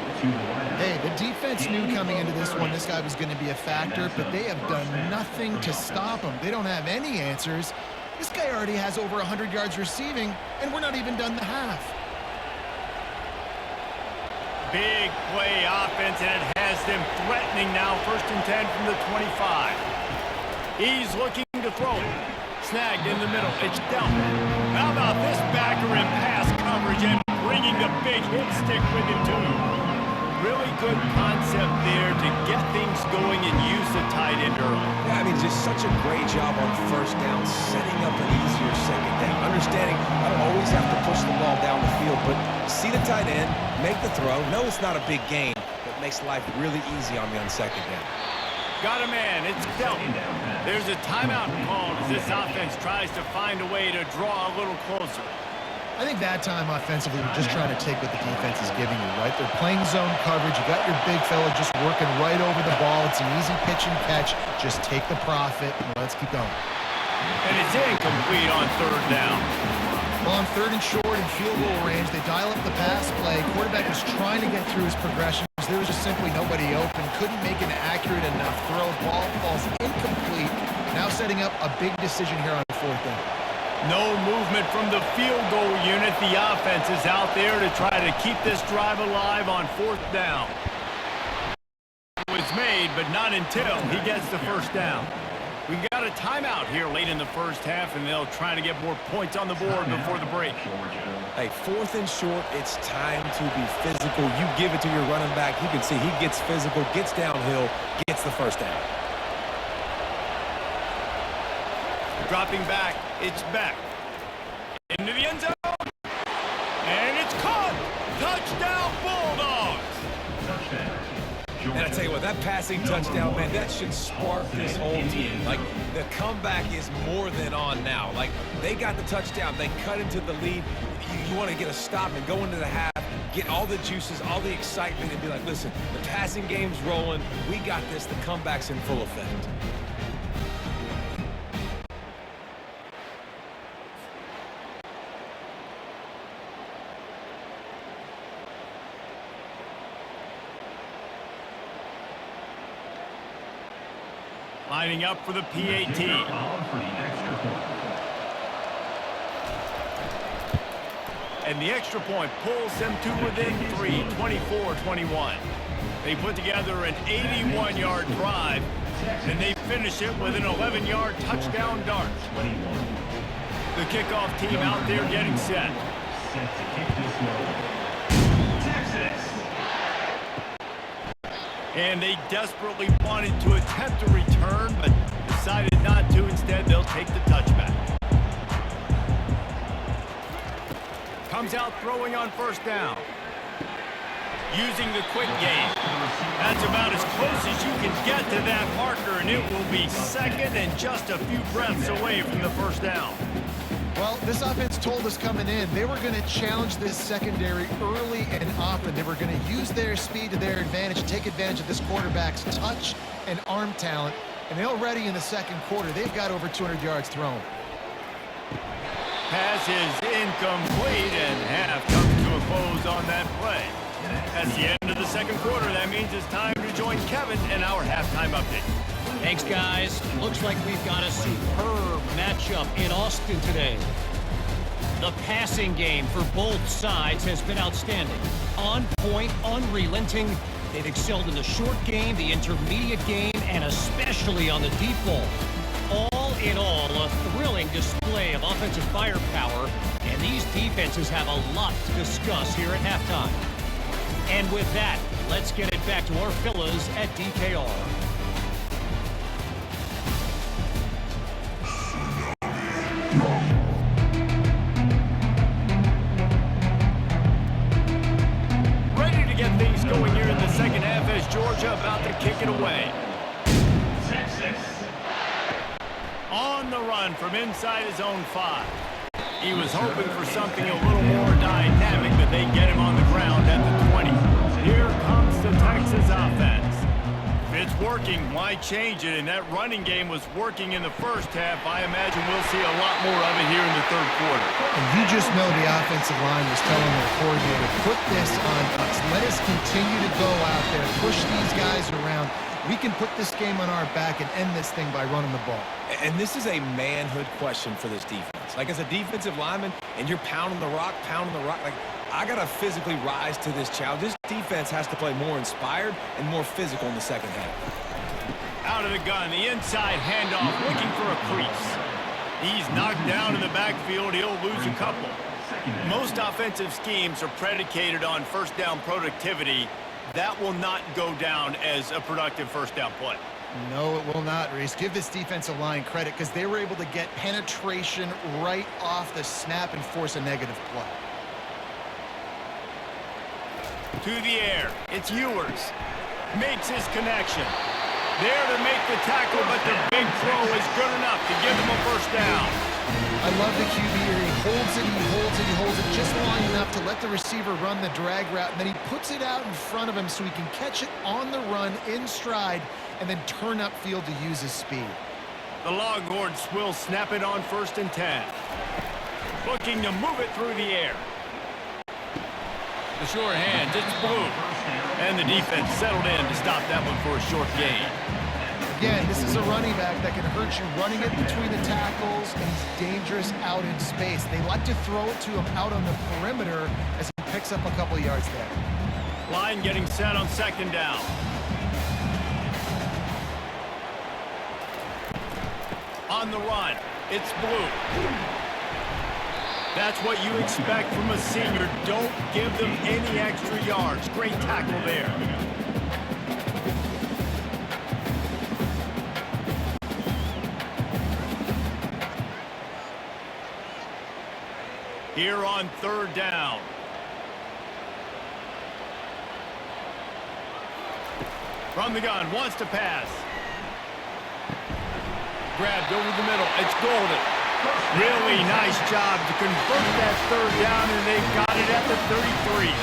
Hey, the defense knew coming into this one this guy was going to be a factor, but they have done nothing to stop him. They don't have any answers. This guy already has over 100 yards receiving, and we're not even done the half. Big play offense, and it has them threatening now. 1st and 10 from the 25. He's looking to throw it. Snagged in the middle. It's dealt. How about this backer in pass coverage and bringing the big hit stick with him, too? Really good concept there to get things going and use the tight end early. Yeah, I mean, just such a great job on 1st down, setting up an easier 2nd down. Understanding I don't always have to push the ball down the field, but see the tight end, make the throw. No, it's not a big game, but makes life really easy on me on 2nd down. Got a man. It's dealt. There's a timeout called as this offense tries to find a way to draw a little closer. I think that time offensively, we're just trying to take what the defense is giving you, right? They're playing zone coverage. You got your big fella just working right over the ball. It's an easy pitch and catch. Just take the profit, and let's keep going. And it's incomplete on 3rd down. Well, on 3rd and short and field goal range, they dial up the pass play. Quarterback was trying to get through his progressions. There was just simply nobody open. Couldn't make an accurate enough throw. Ball falls incomplete. Now setting up a big decision here on 4th down. No movement from the field goal unit. The offense is out there to try to keep this drive alive on 4th down. It was made, but not until he gets the 1st down. We got a timeout here late in the 1st half, and they'll try to get more points on the board before the break. Hey, 4th and short, it's time to be physical. You give it to your running back. You can see he gets physical, gets downhill, gets the 1st down. Dropping back, it's back. Into the end zone. And it's caught. Touchdown, Bulldogs. And I tell you what, that passing touchdown, man, that should spark this whole team. Like, the comeback is more than on now. Like, they got the touchdown. They cut into the lead. You want to get a stop and go into the half, get all the juices, all the excitement, and be like, listen, the passing game's rolling. We got this. The comeback's in full effect. Lining up for the PAT. And the extra point pulls them to within 3, 24-21. They put together an 81-yard drive, and they finish it with an 11-yard touchdown dart. The kickoff team out there getting set. Set to kick this one. Texas. And they desperately wanted to attempt a return, but decided not to. Instead, they'll take the touchback. Comes out throwing on 1st down. Using the quick game. That's about as close as you can get to that marker, and it will be second and just a few breaths away from the first down. Well, this offense told us coming in they were going to challenge this secondary early and often. They were going to use their speed to their advantage, take advantage of this quarterback's touch and arm talent. And already in the second quarter, they've got over 200 yards thrown. Pass is incomplete, and half comes to a close on that play. That's the end of the second quarter. That means it's time to join Kevin in our halftime update. Thanks, guys. Looks like we've got a superb matchup in Austin today. The passing game for both sides has been outstanding. On point, unrelenting. They've excelled in the short game, the intermediate game, and especially on the deep ball. All in all, a thrilling display of offensive firepower, and these defenses have a lot to discuss here at halftime. And with that, let's get it back to our fellas at DKR. Ready to get things going here in the second half as Georgia about to kick it away. On the run from inside his own 5. He was hoping for something a little more dynamic, but they get him on the ground at the 20. Here comes the Texas offense. If it's working, why change it? And that running game was working in the first half. I imagine we'll see a lot more of it here in the third quarter. And you just know the offensive line was telling their coordinator, put this on us. Let us continue to go out there, push these guys around. We can put this game on our back and end this thing by running the ball. And this is a manhood question for this defense. Like, as a defensive lineman, and you're pounding the rock, like, I got to physically rise to this challenge. This defense has to play more inspired and more physical in the second half. Out of the gun, the inside handoff, looking for a crease. He's knocked down in the backfield. He'll lose a couple. Most offensive schemes are predicated on first down productivity. That will not go down as a productive first down play. No, it will not, Reese. Give this defensive line credit because they were able to get penetration right off the snap and force a negative play. To the air, it's Ewers. Makes his connection. There to make the tackle, but the big throw is good enough to give him a first down. I love the QB here. He holds it, he holds it just long enough to let the receiver run the drag route, and then he puts it out in front of him so he can catch it on the run in stride and then turn upfield to use his speed. The Longhorns will snap it on 1st and 10. Looking to move it through the air. The short hands, it's blue. And the defense settled in to stop that one for a short gain. Again, this is a running back that can hurt you running it between the tackles, and he's dangerous out in space. They like to throw it to him out on the perimeter as he picks up a couple of yards there. Line getting set on 2nd down. On the run, it's blue. That's what you expect from a senior. Don't give them any extra yards. Great tackle there. Here on 3rd down. From the gun, wants to pass. Grabbed over the middle. It's Golden. Really nice job to convert that 3rd down, and they've got it at the 33.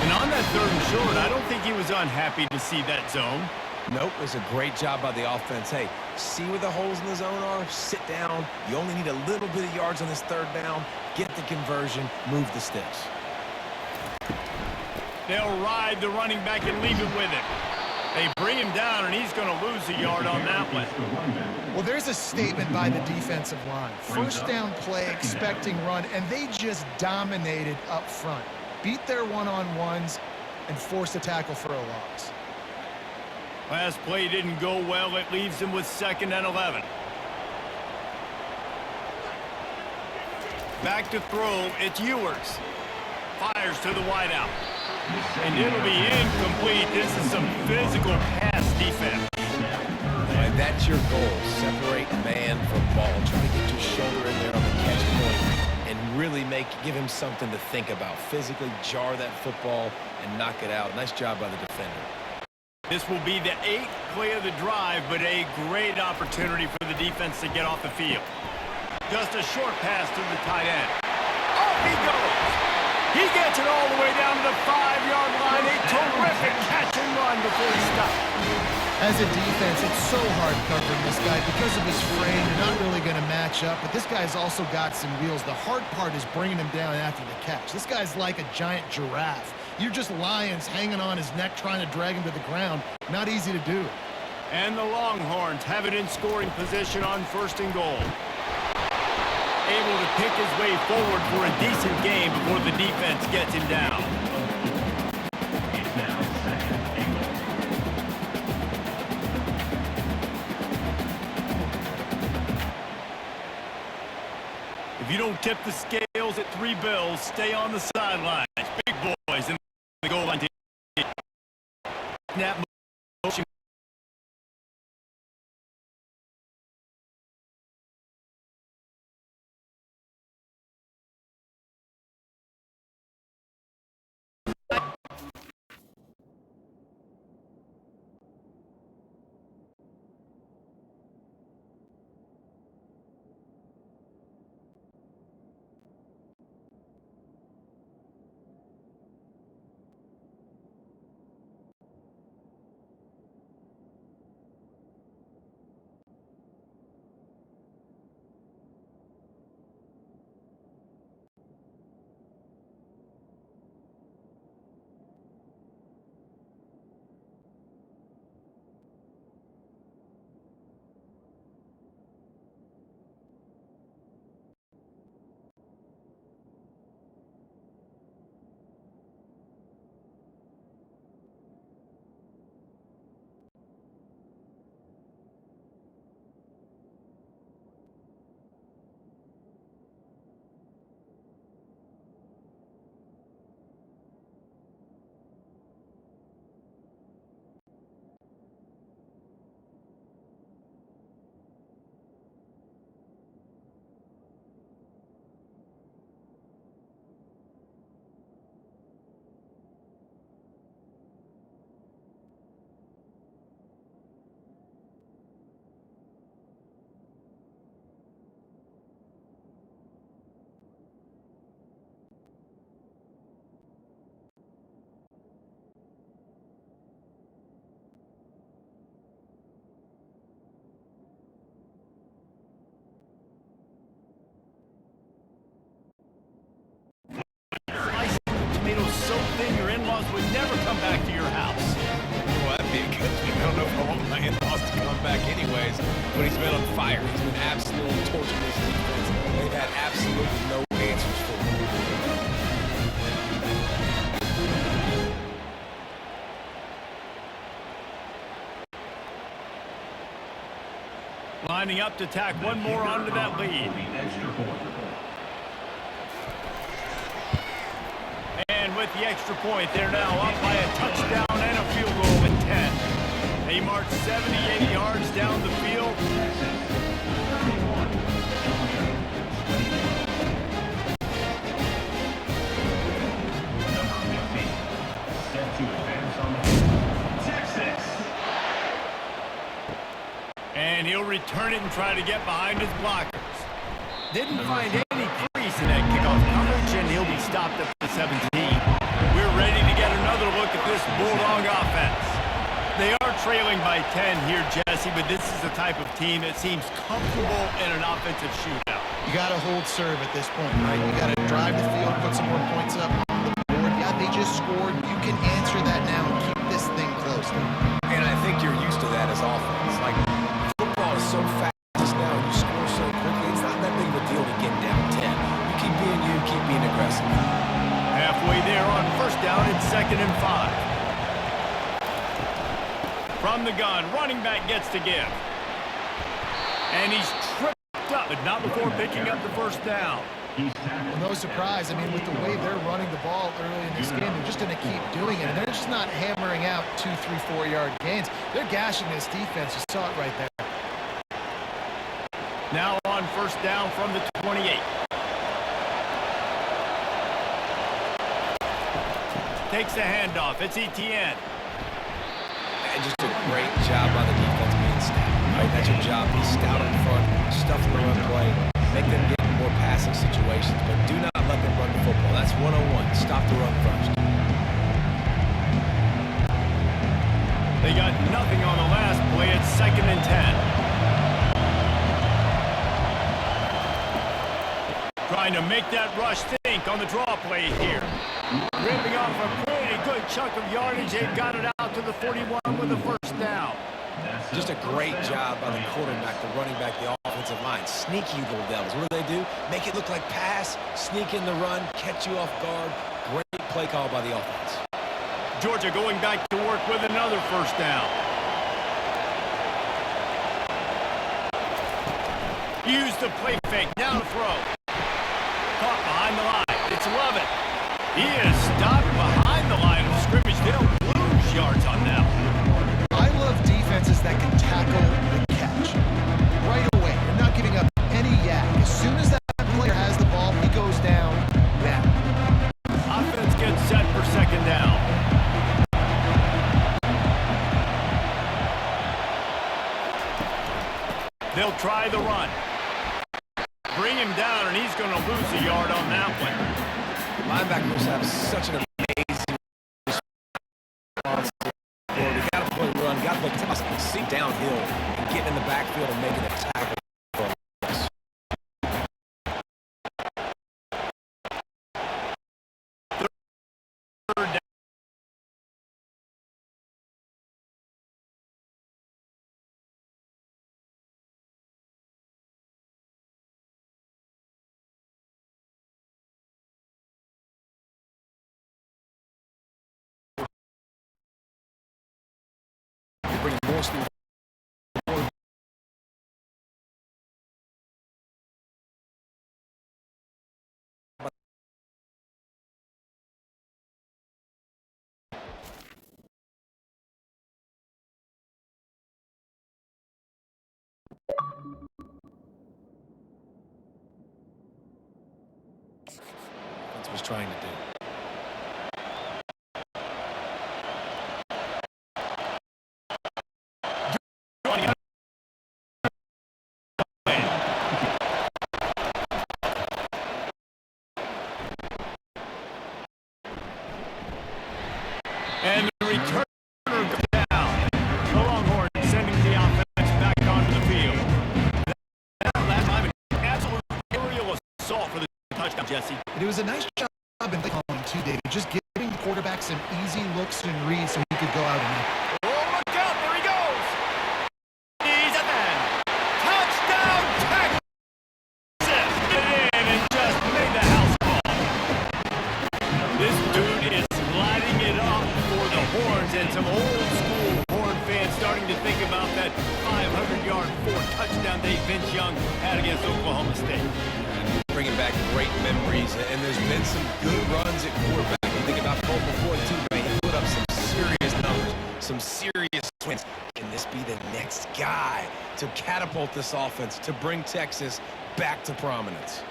And on that 3rd and short, I don't think he was unhappy to see that zone. Nope, it's a great job by the offense. Hey, see where the holes in the zone are, sit down. You only need a little bit of yards on this 3rd down. Get the conversion, move the sticks. They'll ride the running back and leave it with him. They bring him down, and he's going to lose a yard on that one. Well, there's a statement by the defensive line. First down play, expecting run, and they just dominated up front. Beat their one-on-ones and forced a tackle for a loss. Last play didn't go well. It leaves him with 2nd and 11. Back to throw. It's Ewers. Fires to the wideout. And it'll be incomplete. This is some physical pass defense. And that's your goal. Separate man from ball. Try to get your shoulder in there on the catch point and really give him something to think about. Physically jar that football and knock it out. Nice job by the defender. This will be the 8th play of the drive, but a great opportunity for the defense to get off the field. Just a short pass to the tight end. Off he goes. He gets it all the way down to the 5-yard line. A terrific catch and run before he stops. As a defense, it's so hard covering this guy. Because of his frame, you're not really going to match up, but this guy's also got some wheels. The hard part is bringing him down after the catch. This guy's like a giant giraffe. You're just lions hanging on his neck trying to drag him to the ground. Not easy to do. And the Longhorns have it in scoring position on 1st and goal. Able to pick his way forward for a decent game before the defense gets him down. It's now 2nd and goal. If you don't tip the scales at 3 bills, stay on the sidelines. Big boys in the goal line. Snap motion. So thin your in-laws would never come back to your house. Well, that'd be a good thing. I don't know if I want my in-laws to come back anyways, but he's been on fire. He's been absolutely torching this defense. They've had absolutely no answers for him. Lining up to tack one more onto that lead. Extra point. And with the extra point, they're now up by a touchdown and a field goal at 10. They march 78 yards down the field. Set to advance on the field. Texas. And he'll return it and try to get behind his blockers. Didn't find any crease in that kickoff coverage, and he'll be stopped at the 17. We're ready to get another look at this Bulldog offense. They are trailing by 10 here, Jesse, but this is the type of team that seems comfortable in an offensive shootout. You got to hold serve at this point, right? You got to drive the field, put some more points up on the board. Yeah, they just scored. You can answer that now and keep this thing close. And I think you're used to that as offense. Like, football is so fast now, and you score so quickly, it's not that big of a deal to get down 10. You keep being you, keep being aggressive. Halfway there on 1st down, it's 2nd and 5. From the gun, running back gets to give. And he's tripped up, but not before picking up the 1st down. Well, no surprise. I mean, with the way they're running the ball early in this game, they're just going to keep doing it. And they're just not hammering out 2, 3, 4-yard gains. They're gashing this defense. You saw it right there. Now on 1st down from the 28. Takes the handoff. It's Etienne. And great job by the defense being stout. Right? That's your job. Be stout in front, stuff the run play, make them get in more passing situations, but do not let them run the football. That's 101. Stop the run first. They got nothing on the last play. It's 2nd and 10. Trying to make that rush think on the draw play here. Ripping off a pretty good chunk of yardage. They've got it out to the 41 with a first down. Just a great job by the quarterback, the running back, the offensive line. Sneaky little devils. What do? Make it look like pass, sneak in the run, catch you off guard. Great play call by the offense. Georgia going back to work with another first down. Use the play fake. Now to throw. Caught behind the line. It's Lovett. He is stopped behind the line of scrimmage. They don't lose yards on that one. I love defenses that can tackle the catch. Right away. They're not giving up any yak. As soon as that player has the ball, he goes down. Bam. Offense gets set for 2nd down. They'll try the run. Bring him down, and he's going to lose a yard on that one. Linebackers have such an amazing response. You got to play run, got to play toss, see downhill, and get in the backfield and making a tackle for us. Third down. Bring more speed. That's what he's trying to do. And the returner goes down. The Longhorns sending the offense back onto the field. That time, an absolute aerial assault for the touchdown, Jesse. It was a nice job in play calling too, David. Just giving the quarterback some easy looks and reads so he could go out and Oh, look out. There he goes. He's a man. Touchdown, Texas. Get it in and just made the house call. This dude is lighting it up for the Horns, and some old school Horn fans starting to think about that 500-yard 4-touchdown day Vince Young had against Oklahoma State. Bringing back great memories, and there's been some good runs at quarterback. You think about Colt McCoy too, man. He put up some serious numbers, some serious wins. Can this be the next guy to catapult this offense, to bring Texas back to prominence?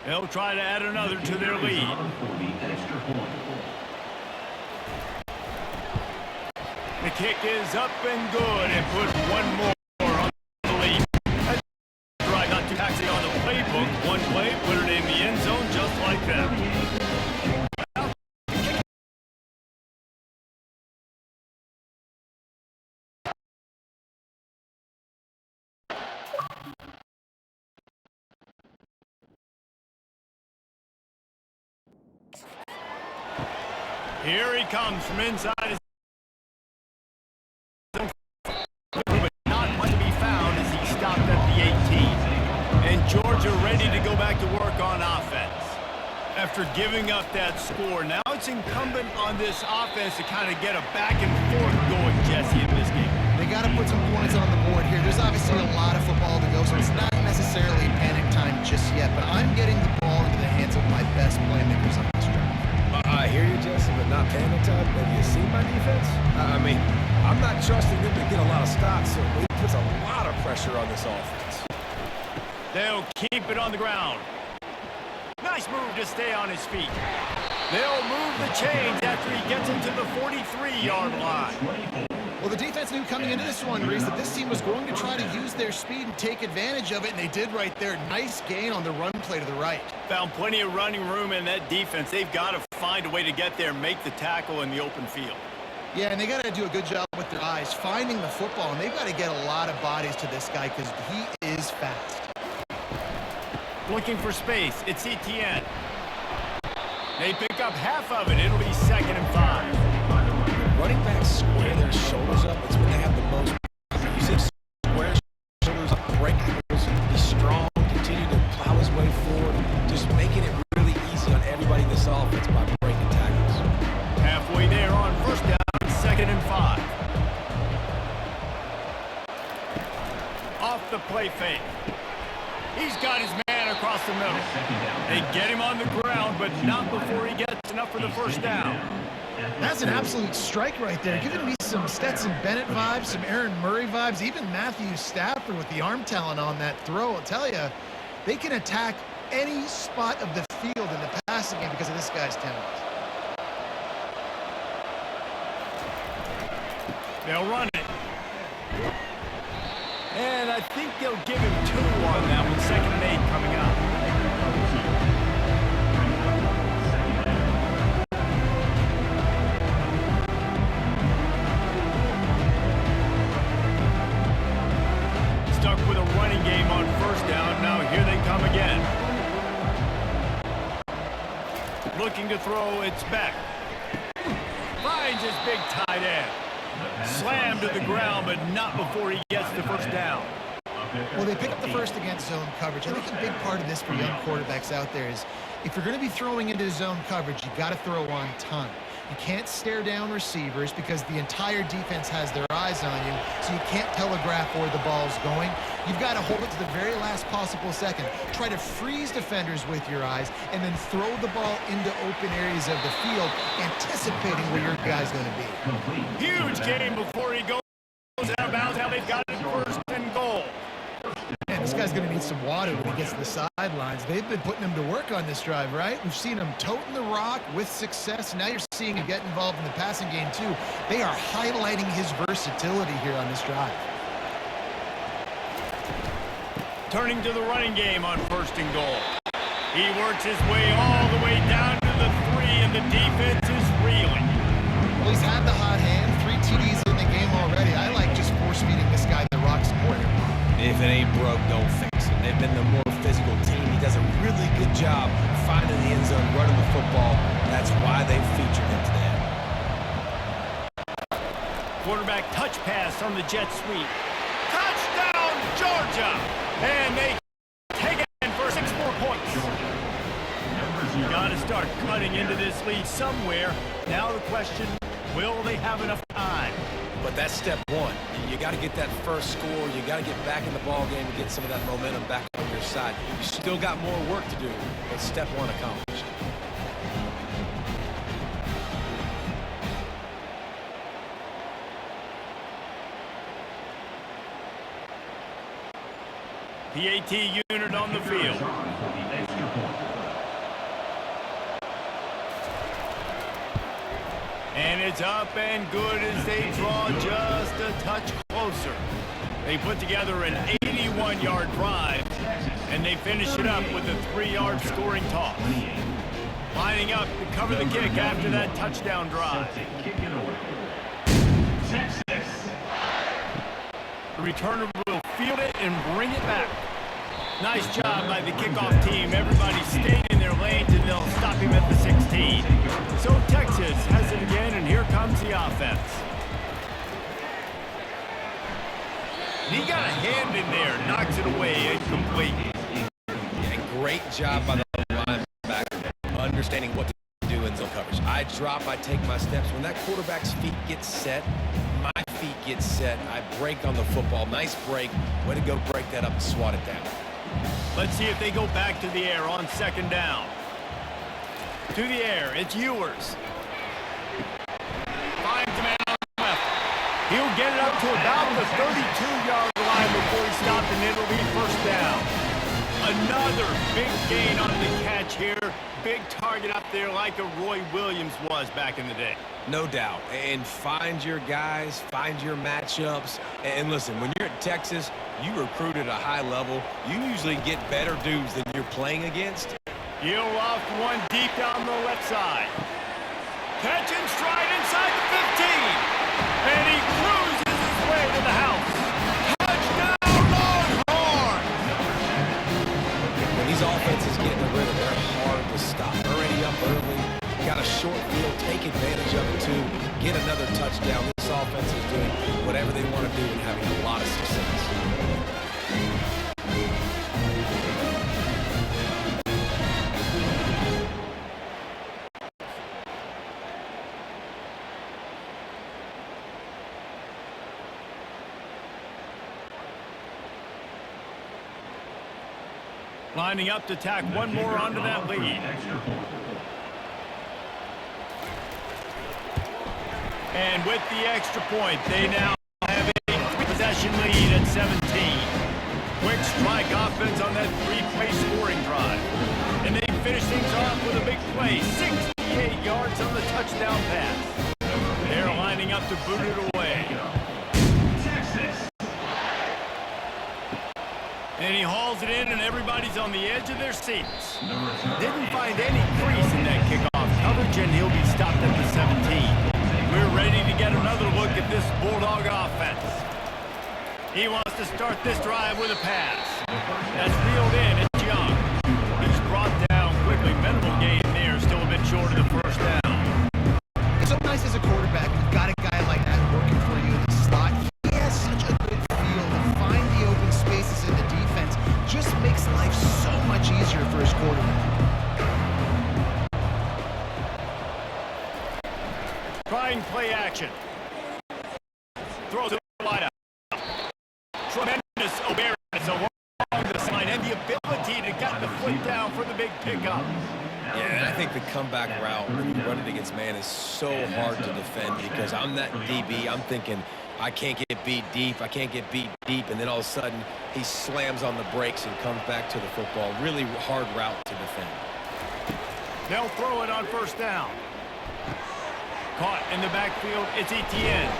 They'll try to add another to their lead. The kick is up and good, and put one more on the lead. That's right, not too taxing on the playbook. One play, put it in the end zone just like that. Here he comes from inside his zone, but not much to be found as he stopped at the 18. And Georgia ready to go back to work on offense. After giving up that score, now it's incumbent on this offense to kind of get a back and forth going, Jesse, in this game. They got to put some points on the board here. There's obviously a lot of football to go, so it's not necessarily panic time just yet, but I'm getting the ball into the hands of my best playmakers on this drive. I hear you, Jesse, but not panic time. Have you seen my defense? I mean, I'm not trusting them to get a lot of stops, so it puts a lot of pressure on this offense. They'll keep it on the ground. Nice move to stay on his feet. They'll move the chains after he gets into the 43-yard line. Well, the defense knew coming into this one, Reese, that this team was going to try to use their speed and take advantage of it, and they did right there. Nice gain on the run play to the right. Found plenty of running room in that defense. They've got to find a way to get there and make the tackle in the open field. Yeah, and they got to do a good job with their eyes, finding the football, and they've got to get a lot of bodies to this guy because he is fast. Looking for space. It's ETN. They pick up half of it. It'll be 2nd and 5. Running backs square their shoulders up. It's when they have the most. You see square shoulders up, break ankles, be strong, continue to plow his way forward, just making it really easy on everybody in this offense by breaking tackles. Halfway there on 1st down, 2nd and 5. Off the play fake. He's got his man across the middle. They get him on the ground, but not before he gets enough for the 1st down. That's an absolute strike right there, giving me some Stetson Bennett vibes, some Aaron Murray vibes, even Matthew Stafford with the arm talent on that throw. I'll tell you, they can attack any spot of the field in the passing game because of this guy's talent. They'll run it. And I think they'll give him 2 on that one. 2nd and 8 coming up. Stuck with a running game on 1st down. Now here they come again. Looking to throw, it's back. Finds his big tight end. Slammed to the ground, but not before he gets the 1st down. Well, they pick up the first against zone coverage. I think a big part of this for young quarterbacks out there is if you're going to be throwing into zone coverage, you got to throw on time. You can't stare down receivers because the entire defense has their eyes on you, so you can't telegraph where the ball's going. You've got to hold it to the very last possible second. Try to freeze defenders with your eyes and then throw the ball into open areas of the field, anticipating where your guy's going to be. Huge game before he goes out of bounds. Now they've got it 1st and goal. Man, this guy's going to need some water when he gets to the sidelines. They've been putting him to work on this drive, right? We've seen him toting the rock with success. Now you're seeing him get involved in the passing game, too. They are highlighting his versatility here on this drive. Turning to the running game on 1st and goal. He works his way all the way down to the 3, and the defense is reeling. Well, he's had the hot hand, 3 TDs in the game already. I like just force-feeding this guy the rock some more. If it ain't broke, don't fix it. They've been the more physical team. He does a really good job finding the end zone, running the football. That's why they featured him today. Quarterback touch pass on the jet sweep. Touchdown, Georgia! And they take it for 6 more points. You got to start cutting into this lead somewhere. Now the question, will they have enough time? But that's step 1. You got to get that first score. You got to get back in the ball game and get some of that momentum back on your side. You still got more work to do, but step 1 accomplished. PAT unit on the field. And it's up and good as they draw just a touch closer. They put together an 81-yard drive, and they finish it up with a 3-yard scoring toss. Lining up to cover the kick after that touchdown drive. The returner will field it and bring it back. Nice job by the kickoff team. Everybody stayed in their lanes, and they'll stop him at the 16. So Texas has it again, and here comes the offense. He got a hand in there, knocks it away, incomplete. Yeah, great job by the linebacker, understanding what to do in zone coverage. I drop, I take my steps. When that quarterback's feet get set, my feet get set. I break on the football. Nice break. Way to go break that up and swat it down. Let's see if they go back to the air on 2nd down. To the air, it's Ewers. Finds the man on the left. He'll get it up to about the 32-yard line before he stopped, and it'll be 1st down. A Another big gain on the catch here. Big target up there like a Roy Williams was back in the day. No doubt. And find your guys, find your matchups. And listen, when you're at Texas, you recruit at a high level. You usually get better dudes than you're playing against. He'll loft one deep down the left side. Catch and stride inside the 15. And he cruises his way to the house. Touchdown, Longhorn! When these offenses get in the rhythm, they're hard to stop. Already up early, got a short field, take advantage of it too. Get another touchdown. This offense is doing whatever they want to do and having a lot of success. Lining up to tack one more onto that lead. And with the extra point, they now have a possession lead at 17. Quick strike offense on that three-play scoring drive. And they finish things off with a big play, 68 yards on the touchdown pass. They're lining up to boot it away. And he hauls it in, and everybody's on the edge of their seats. Didn't find any crease in that kickoff coverage, and he'll be stopped at the 17. We're ready to get another look at this Bulldog offense. He wants to start this drive with a pass. That's reeled in. It's Young. He's brought down quickly. Minimal gain there, still a bit short of the first down. It's so nice as a quarterback. You've got a guy like that working for you in the slot. He has such a good feel to find the open spaces in the defense. Just makes life so much easier for his quarterback. Trying play action. Throws it wide out. Tremendous awareness along the line and the ability to get the foot down for the big pickup. Yeah, and I think the comeback route when you run it against man is so hard to defend because I'm that DB. I'm thinking I can't get beat deep. I can't get beat deep. And then all of a sudden he slams on the brakes and comes back to the football. Really hard route to defend. They'll throw it on first down. Caught in the backfield, it's Etienne.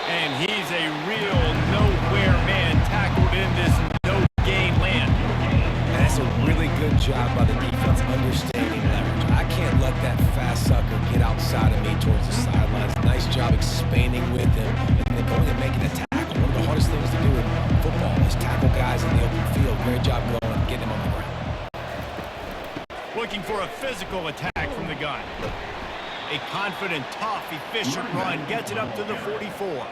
And he's a real nowhere man tackled in this no-gain land. And that's a really good job by the defense understanding leverage. I can't let that fast sucker get outside of me towards the sidelines. Nice job expanding with him and then going and making a tackle. One of the hardest things to do in football is tackle guys in the open field. Great job going and getting them on the ground. Looking for a physical attack from the gun. A confident, tough, efficient run gets it up to the 44.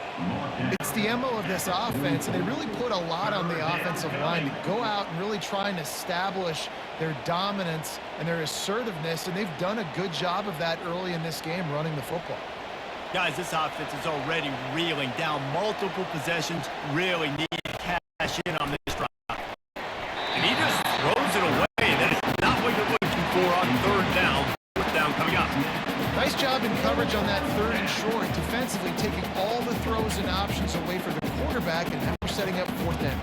It's the MO of this offense, and they really put a lot on the offensive line to go out and really try and establish their dominance and their assertiveness, and they've done a good job of that early in this game running the football. Guys, this offense is already reeling down multiple possessions, really need to cash in on this drive. And he just throws it away. That is not what you're looking for on third down. Fourth down coming up. Nice job in coverage on that third and short, defensively taking all the throws and options away for the quarterback, and now we're setting up fourth down.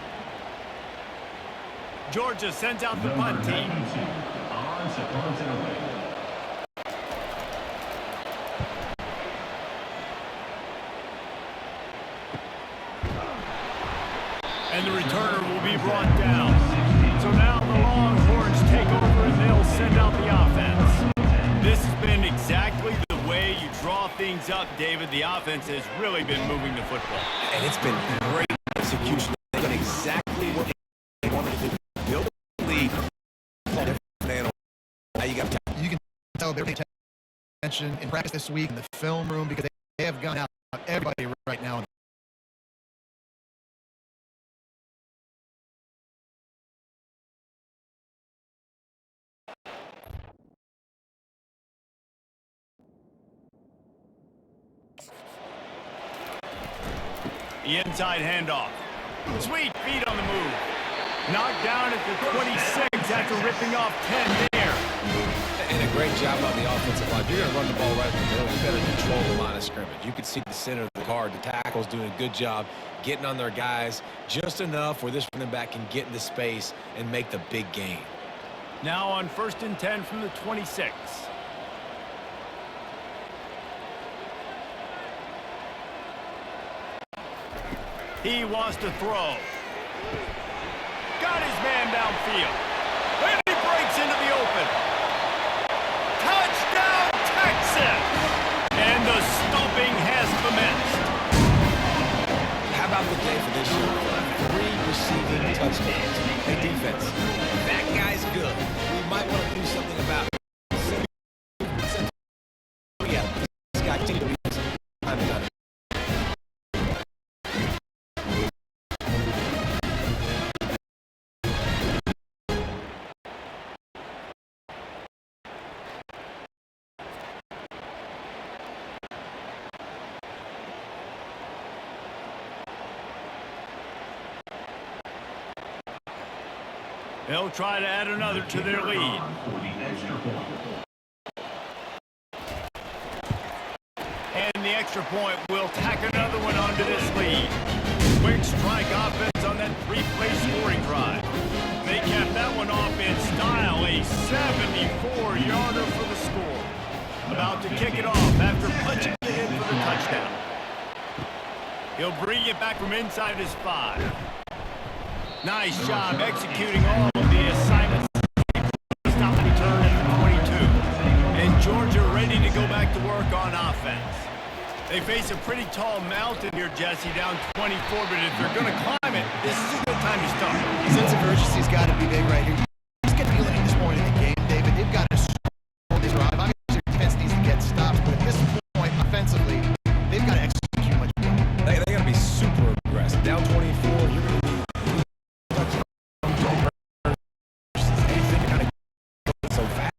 Georgia sends out the punt team. On to punt and away. And the returner will be brought down. So now the Longhorns take over and they'll send out the offense. This has been exactly the way you draw things up, David. The offense has really been moving the football. And it's been great execution. They've done exactly what they wanted to do. Build a lead. Now You can tell they're paying attention in practice this week in the film room because they have gone out everybody right now. The inside handoff. Sweet feet on the move. Knocked down at the 26 after ripping off 10 there. And a great job on the offensive line. If you're going to run the ball right in the middle, you better control the line of scrimmage. You could see the center of the card. The tackle's doing a good job getting on their guys just enough where this running back can get into space and make the big gain. Now on 1st and 10 from the 26. He wants to throw. Got his man downfield. And he breaks into the open. Touchdown, Texas! And the stumping has commenced. How about the day for this year? 3 receiving touchdowns. Hey, defense, that guy's good. We might want to do something about it. Yeah, this guy continues to be time and time. They'll try to add another to their lead. And the extra point will tack another one onto this lead. Quick strike offense on that 3-play scoring drive. They kept that one off in style, a 74-yarder for the score. About to kick it off after punching it in for the touchdown. He'll bring it back from inside his 5. Nice job executing all of the assignments. Stop and return at the 22. And Georgia ready to go back to work on offense. They face a pretty tall mountain here, Jesse, down 24, but if they're going to climb it, this is a good time to start. Sense of urgency's got to be big right here. Just get feeling at this point in the game, David. They've got to hold this drive. Obviously, their defense needs to get stops, but at this point, offensively, they've got to execute much better. They got to be super aggressive. Down 24, you're going to be so fast.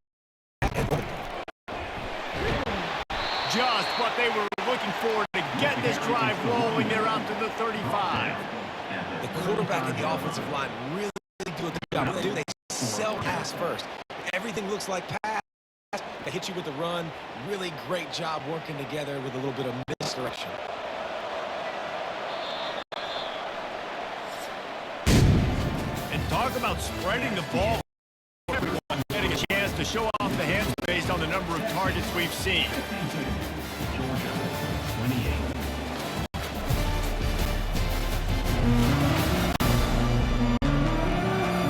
Just what they were looking for to get this drive rolling. They're out to the 35. The quarterback and the offensive line really do a good job. What they do, they sell pass first. Everything looks like pass. They hit you with the run. Really great job working together with a little bit of misdirection. And talk about spreading the ball. Everyone getting a chance to show off the hands based on the number of targets we've seen. Georgia, 28.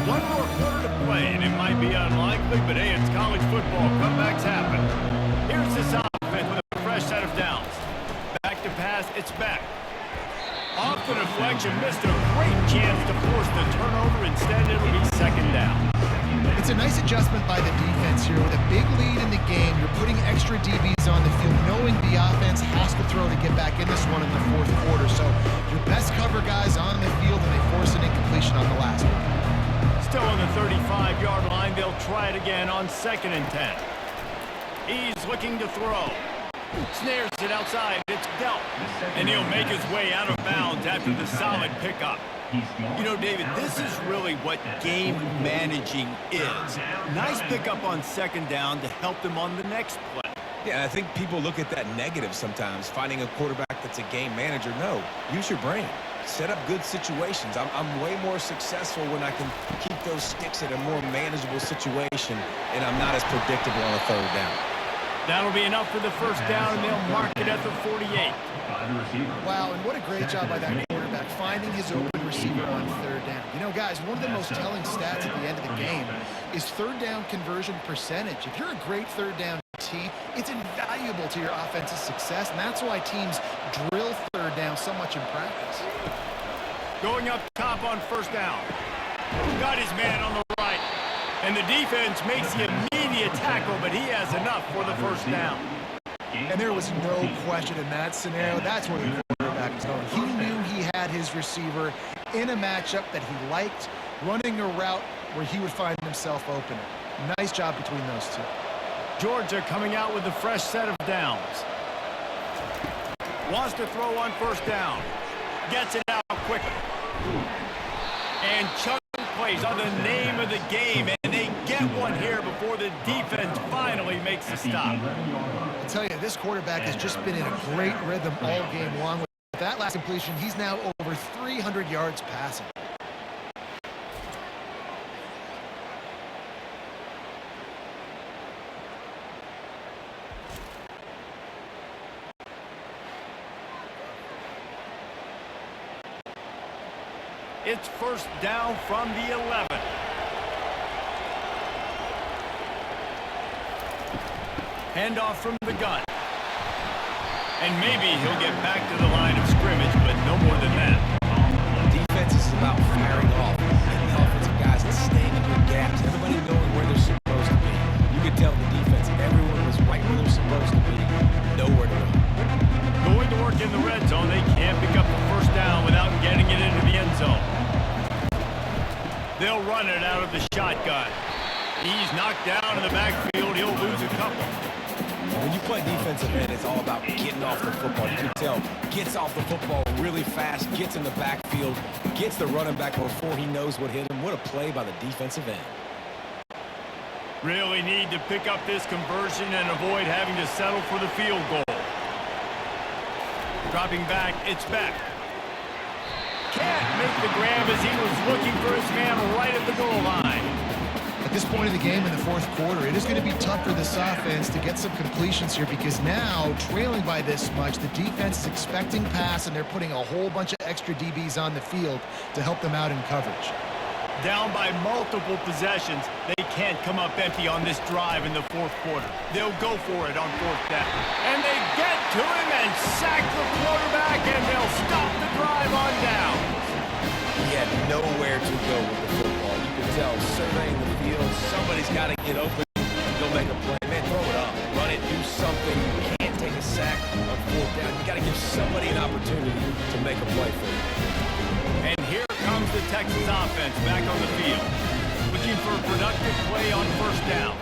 One more quarter to play, and it might be unlikely, but hey, it's college football. Comebacks happen. Here's this offense with a fresh set of downs. Back to pass, it's back. Off the deflection, missed a great chance to force the turnover. Instead, it'll be 2nd down. It's a nice adjustment by the defense here. With a big lead in the game, you're putting extra DBs on the field, knowing the offense has to throw to get back in this one in the 4th quarter. So your best cover guys on the field, and they force an incompletion on the last one. Still on the 35-yard line, they'll try it again on 2nd and 10. He's looking to throw. Snares it outside, it's dealt. And he'll make his way out of bounds after the solid pickup. You know, David, this is really what game managing is. Nice pickup on 2nd down to help them on the next play. Yeah, I think people look at that negative sometimes, finding a quarterback that's a game manager. No, use your brain. Set up good situations. I'm way more successful when I can keep those sticks at a more manageable situation, and I'm not as predictable on a 3rd down. That'll be enough for the 1st down, and they'll mark it at the 48. Wow, and what a great job by that quarterback, finding his open receiver on 3rd down. You know, guys, one of the most telling stats at the end of the game is 3rd down conversion percentage. If you're a great 3rd down team, it's invaluable to your offensive success, and that's why teams drill 3rd down so much in practice. Going up top on 1st down. Got his man on the right. And the defense makes the immediate tackle, but he has enough for the 1st down. And there was no question in that scenario. That's where the quarterback was going. He knew he had his receiver in a matchup that he liked, running a route where he would find himself open. Nice job between those two. Georgia coming out with a fresh set of downs. Wants to throw on 1st down. Gets it out quickly. And Chuck plays on the name of the game, and they get one here before the defense finally makes a stop. I tell you, this quarterback has just been in a great rhythm all game long. With that last completion, he's now over 300 yards passing. It's first down from the 11. Handoff from the gun. And maybe he'll get back to the line of scrimmage, but no more than that. Defense is about firing off, and the offensive guys are staying in their gaps. Everybody knowing where they're supposed to be. You could tell the defense, everyone was right where they're supposed to be. Nowhere to run. Going to work in the red zone, they can't pick up the first down without getting it into the end zone. They'll run it out of the shotgun. He's knocked down in the backfield. He'll lose a couple. When you play defensive end, it's all about getting off the football. You can tell, gets off the football really fast, gets in the backfield, gets the running back before he knows what hit him. What a play by the defensive end. Really need to pick up this conversion and avoid having to settle for the field goal. Dropping back, it's Beck. Can't make the grab as he was looking for his man right at the goal line. At this point of the game in the fourth quarter, it is going to be tough for this offense to get some completions here because now, trailing by this much, the defense is expecting pass, and they're putting a whole bunch of extra DBs on the field to help them out in coverage. Down by multiple possessions, they can't come up empty on this drive in the fourth quarter. They'll go for it on fourth down. And they get to him and sack the quarterback, and they'll stop the drive on down. He had nowhere to go with the football. You can tell, surveying the field, somebody's got to get open. They'll make a play. Man, throw it up. Run it, do something. You can't take a sack on fourth down. You got to give somebody an opportunity to make a play for you. And here comes the Texas offense back on the field, looking for a productive play on first down.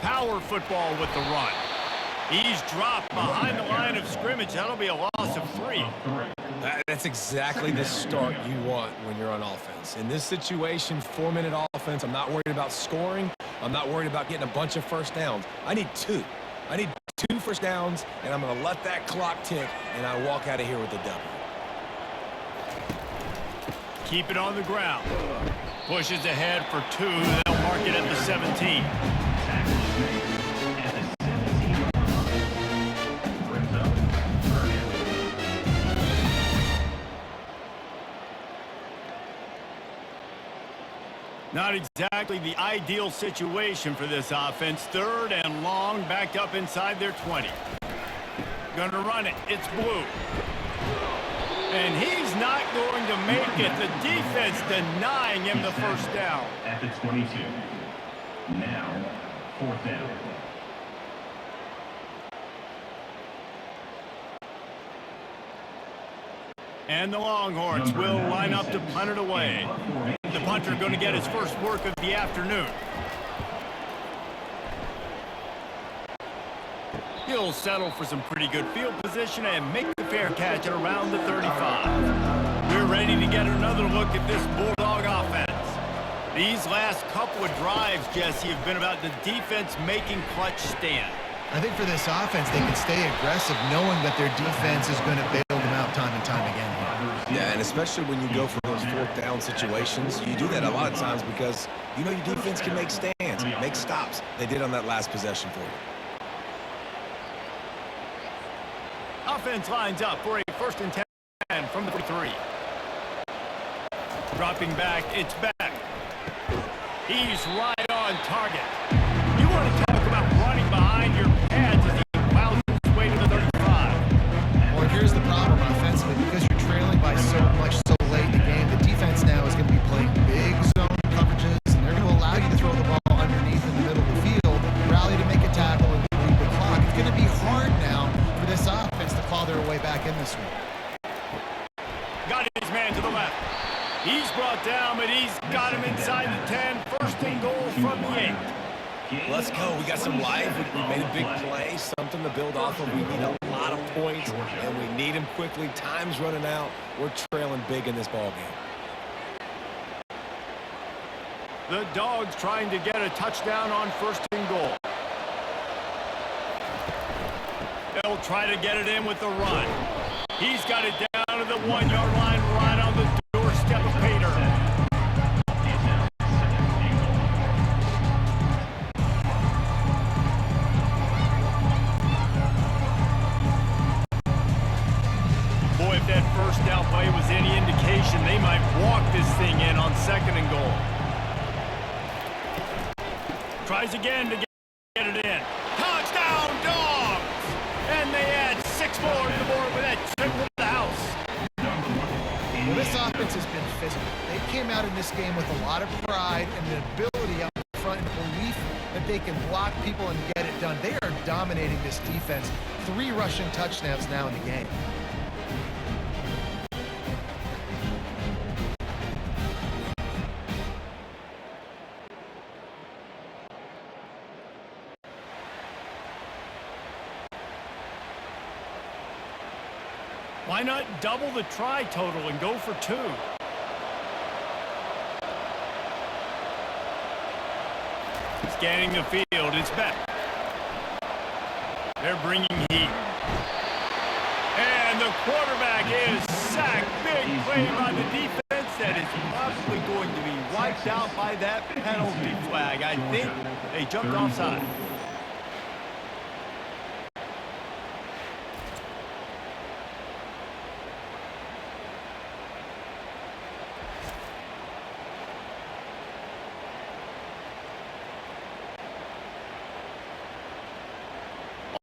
Power football with the run. He's dropped behind the line of scrimmage. That'll be a loss of 3. That's exactly the start you want when you're on offense. In this situation, 4-minute offense, I'm not worried about scoring. I'm not worried about getting a bunch of first downs. I need 2. I need 2 first downs, and I'm going to let that clock tick, and I walk out of here with a W. Keep it on the ground. Pushes ahead for 2. They'll mark it at the 17. Not exactly the ideal situation for this offense. 3rd and long, backed up inside their 20. Gonna run it. It's Blue. And he's not going to make it. The defense denying him the first down. At the 22. Now, 4th down. And the Longhorns will line up to punt it away. The punter going to get his first work of the afternoon. He'll settle for some pretty good field position and make the fair catch at around the 35. We're ready to get another look at this Bulldog offense. These last couple of drives, Jesse, have been about the defense making clutch stand. I think for this offense, they can stay aggressive knowing that their defense is going to bail them out time and time again. Yeah, and especially when you go for those fourth down situations, you do that a lot of times because you know your defense can make stands, make stops. They did on that last possession for you. Offense lines up for a 1st and 10 from the 43. Dropping back, it's back. He's right on target. You want to talk about running behind your pads as he plows his way to the 35. Well, here's the problem offensively. Because you're trailing by so much so late in the game, the defense now is going to be playing big zone coverages, and they're going to allow you to throw the ball underneath in the middle of the field, rally to make a tackle, and lead the clock. It's going to be hard now for this offense to claw their way back in this one. Got his man to the left. He's brought down, but he's got him inside the 10. 1st and goal from the 8. Let's go. We got some life. We made a big play, something to build off of. We need a lot of points, and we need them quickly. Time's running out. We're trailing big in this ball game. The Dogs trying to get a touchdown on 1st and goal. They'll try to get it in with the run. He's got it down to the 1-yard line right on the doorstep of Pater. Boy, if that first down play was any indication, they might walk this thing in on 2nd and goal. Tries again to get it in. Touchdown, Dogs! And they add 6 more to the board with that triple to the house. Well, this offense has been physical. They came out in this game with a lot of pride and the ability up front and belief that they can block people and get it done. They are dominating this defense. 3 rushing touchdowns now in the game. Why not double the try total and go for 2? Scanning the field, it's back. They're bringing heat. And the quarterback is sacked. Big play by the defense that is possibly going to be wiped out by that penalty flag. I think they jumped offside.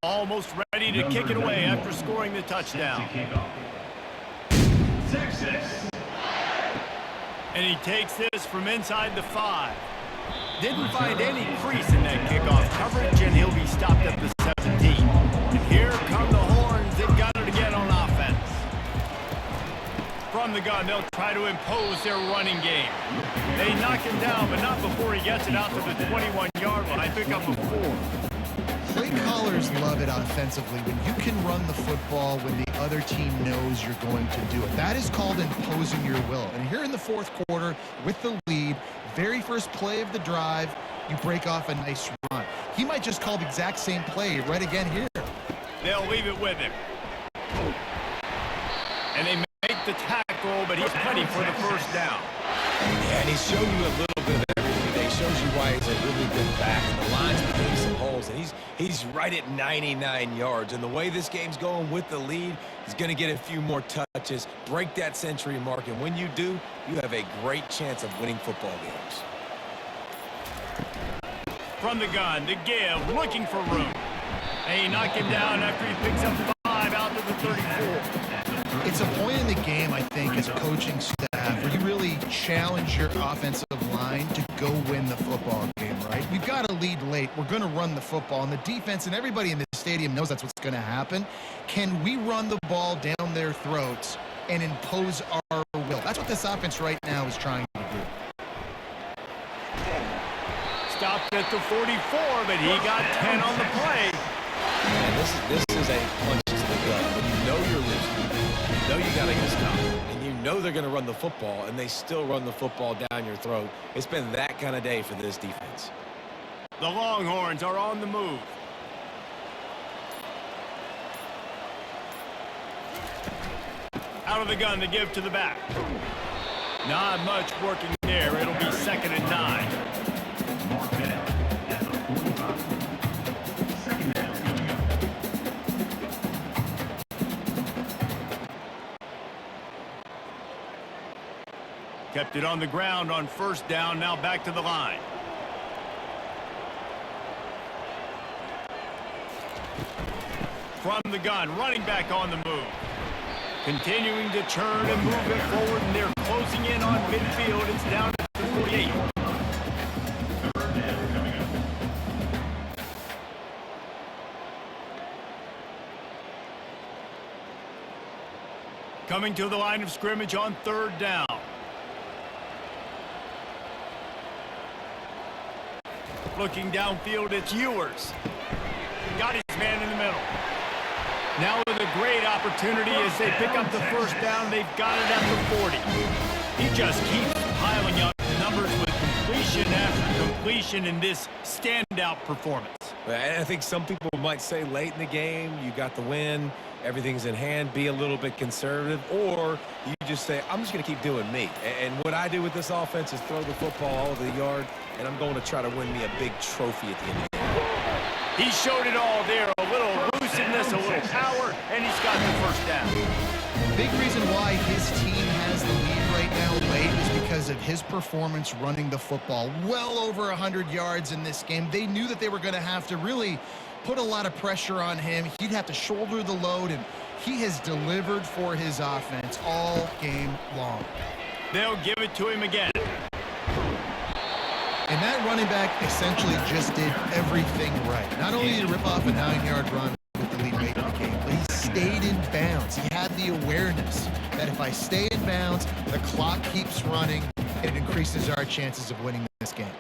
Almost ready to kick it away after scoring the touchdown. And he takes this from inside the 5. Didn't find any crease in that kickoff coverage, and he'll be stopped at the 17. And here come the Horns. They've got it again on offense. From the gun, they'll try to impose their running game. They knock him down, but not before he gets it out to the 21-yard line. I pick up a 4. Play callers love it offensively when you can run the football when the other team knows you're going to do it. That is called imposing your will. And here in the 4th quarter with the lead, very first play of the drive, you break off a nice run. He might just call the exact same play right again here. They'll leave it with him. And they make the tackle, but he's plenty for the 1st down. Yeah, and he's shown you a little bit of everything today. Shows you why he's a really good back. And the line's putting some holes, and he's right at 99 yards. And the way this game's going with the lead, he's going to get a few more touches, break that century mark. And when you do, you have a great chance of winning football games. From the gun, the give, looking for room. And he knocked him down after he picks up 5 out to the 34. It's a point in the game, I think, as a coaching staff, where you really challenge your offensive line to go win the football game, right? We've got to lead late. We're going to run the football. And the defense and everybody in the stadium knows that's what's going to happen. Can we run the ball down their throats and impose our will? That's what this offense right now is trying to do. Stopped at the 44, but he got 10 on the play. And this is a punch to the gut. When you know you're losing, you know you got to get stopped, and you know they're going to run the football, and they still run the football down your throat. It's been that kind of day for this defense. The Longhorns are on the move. Out of the gun to give to the back. Not much working there. It'll be 2nd and 9. Kept it on the ground on 1st down, now back to the line. From the gun, running back on the move. Continuing to churn and move it forward, and they're closing in on midfield. It's down to the 48. Coming to the line of scrimmage on 3rd down. Looking downfield, it's Ewers. Got his man in the middle. Now with a great opportunity as they pick up the 1st down. They've got it at the 40. He just keeps piling up numbers with completion completion in this standout performance. I think some people might say late in the game, you got the win, everything's in hand, be a little bit conservative, or you just say, I'm just going to keep doing me. And what I do with this offense is throw the football all over the yard, and I'm going to try to win me a big trophy at the end of the game. He showed it all there, a little elusiveness, a little power, and he's got the first down. Big reason why his team has the lead right now late is because of his performance running the football. Well over 100 yards in this game. They knew that they were going to have to really put a lot of pressure on him. He'd have to shoulder the load, and he has delivered for his offense all game long. They'll give it to him again. And that running back essentially just did everything right. Not only did he rip off a 9-yard run with the lead late in the game, but he stayed in bounds. He had the awareness that if I stay in bounds, the clock keeps running, and it increases our chances of winning this game.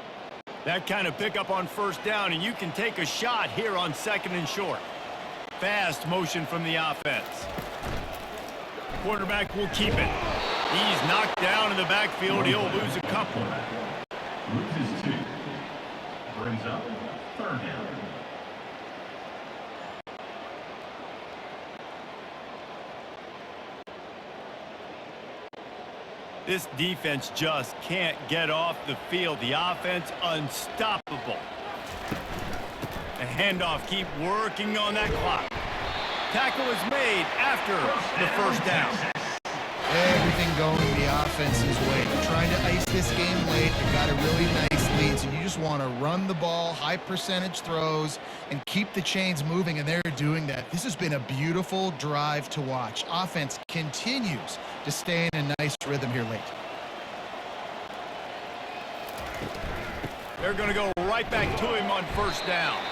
That kind of pickup on first down, and you can take a shot here on 2nd and short. Fast motion from the offense. Quarterback will keep it. He's knocked down in the backfield. He'll lose a couple. Loses 2. Brings up 3rd down. This defense just can't get off the field. The offense unstoppable. The handoff, keep working on that clock. Tackle is made after the first down. Everything going the offense's way. They're trying to ice this game late. They've got a really nice lead, so you just want to run the ball, high percentage throws, and keep the chains moving, and they're doing that. This has been a beautiful drive to watch. Offense continues to stay in a nice rhythm here late. They're going to go right back to him on first down.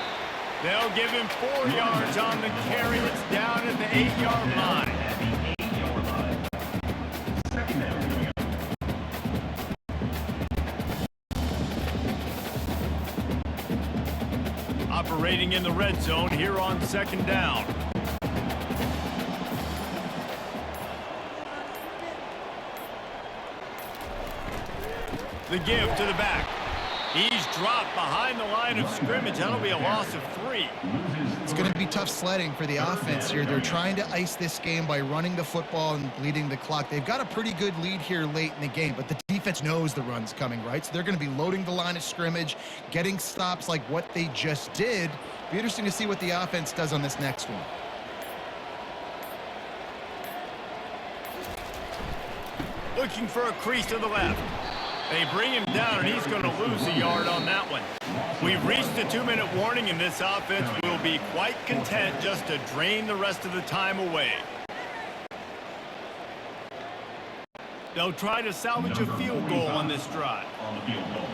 They'll give him 4 yards on the carry. It's down at the 8-yard line. Operating in the red zone here on 2nd down. The give to the back. He's dropped behind the line of scrimmage. That'll be a loss of 3. It's going to be tough sledding for the offense here. They're trying to ice this game by running the football and bleeding the clock. They've got a pretty good lead here late in the game, but the defense knows the run's coming, right? So they're going to be loading the line of scrimmage, getting stops like what they just did. Be interesting to see what the offense does on this next one. Looking for a crease to the left. They bring him down, and he's going to lose a yard on that one. We've reached the 2-minute warning, and this offense will be quite content just to drain the rest of the time away. They'll try to salvage a field goal on this drive. On the field goal.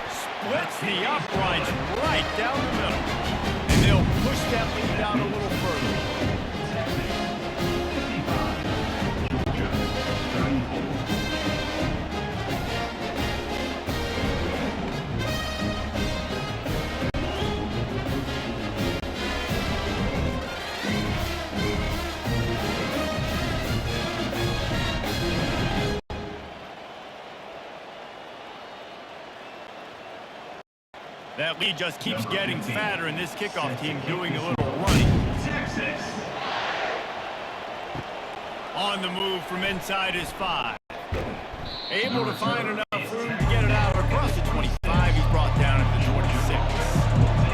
Splits the uprights right down the middle. And they'll push that lead down a little further. That lead just keeps getting fatter, and this kickoff team doing a little running. Texas. On the move from inside his 5. Able to find enough room to get it out across the 25. He's brought down at the 26.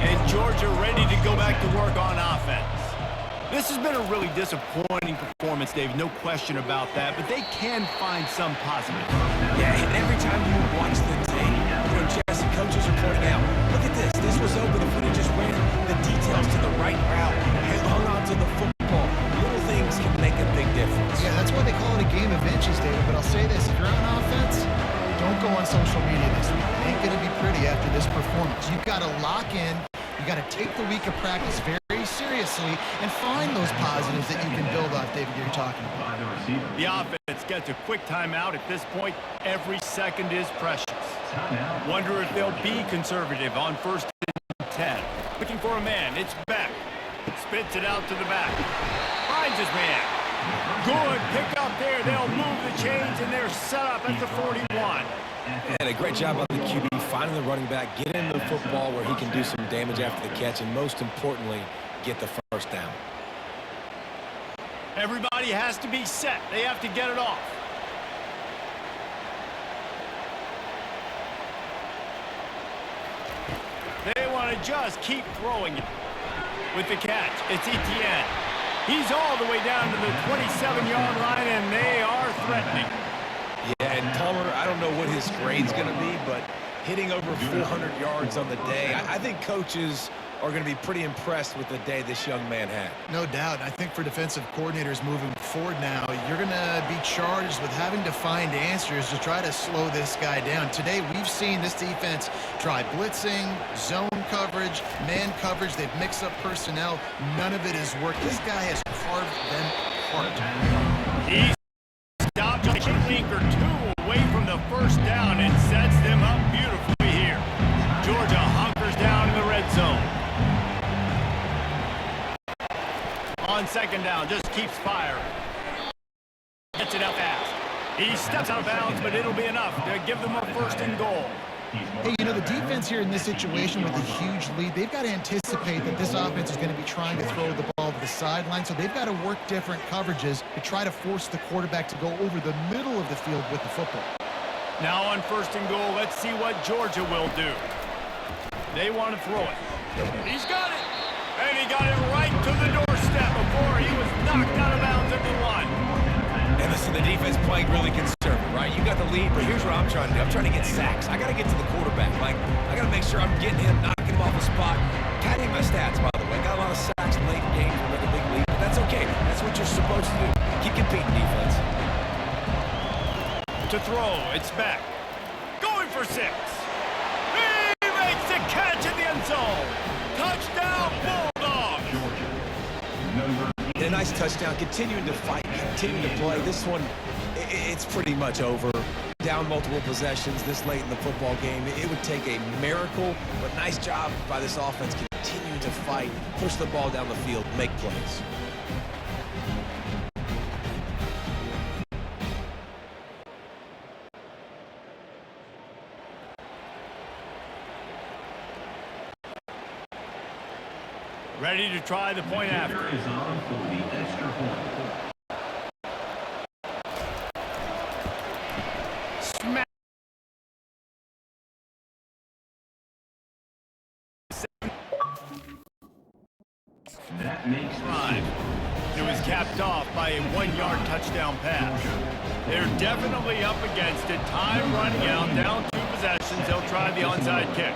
And Georgia ready to go back to work on offense. This has been a really disappointing performance, Dave. No question about that, but they can find some positive. Yeah, and every time you watch the tape, Jesse, coaches are pointing out, look at this. This was open if we just ran the details to the right route and hung on to the football. Little things can make a big difference. Yeah, that's why they call it a game of inches, David. But I'll say this, if you're on offense, don't go on social media this week. It ain't going to be pretty after this performance. You've got to lock in. You've got to take the week of practice very seriously and find those positives that you can build off, David, you're talking about. The offense gets a quick timeout. At this point, every second is precious. Wonder if they'll be conservative on 1st and 10. Looking for a man. It's back. Spits it out to the back. Finds his man. Good pick up there. They'll move the chains, and they're set up at the 41. And a great job by the QB finding the running back, getting him the football where he can do some damage after the catch, and most importantly, get the first down. Everybody has to be set. They have to get it off. They want to just keep throwing it. With the catch, it's Etienne. He's all the way down to the 27-yard line, and they are threatening. Yeah, and Palmer, I don't know what his grade's going to be, but hitting over 400 yards on the day, I think coaches are going to be pretty impressed with the day this young man had. No doubt. I think for defensive coordinators moving forward now, you're going to be charged with having to find answers to try to slow this guy down. Today, we've seen this defense try blitzing, zone coverage, man coverage. They've mixed up personnel. None of it has worked. This guy has carved them apart. He's stopped a link or two away from the first down and sets them up beautifully here. Georgia hunkers down in the red zone. On second down, just keeps firing. Gets it out fast. He steps out of bounds, but it'll be enough to give them a first and goal. Hey, you know, the defense here in this situation with a huge lead, they've got to anticipate that this offense is going to be trying to throw the ball to the sideline, so they've got to work different coverages to try to force the quarterback to go over the middle of the field with the football. Now on first and goal, let's see what Georgia will do. They want to throw it. He's got it. And he got it right to the doorstep before he was knocked out of bounds at the line. And listen, the defense playing really conservative, right? You got the lead, but here's what I'm trying to do. I'm trying to get sacks. I got to get to the quarterback. Like, I got to make sure I'm getting him, knocking him off the spot. Padding my stats, by the way. Got a lot of sacks late in games with a big lead, but that's okay. That's what you're supposed to do. Keep competing, defense. To throw, it's back. Going for 6. He makes the catch in the end zone. Touchdown, Bulldogs. And a nice touchdown, continuing to fight, continuing to play. This one, it's pretty much over. Down multiple possessions this late in the football game. It would take a miracle, but nice job by this offense continuing to fight, push the ball down the field, make plays. Ready to try the point after. Is on for the extra point. Smack. That makes Drive. It was capped off by a 1-yard touchdown pass. They're definitely up against it. Time running out, down 2 possessions. They'll try the onside kick.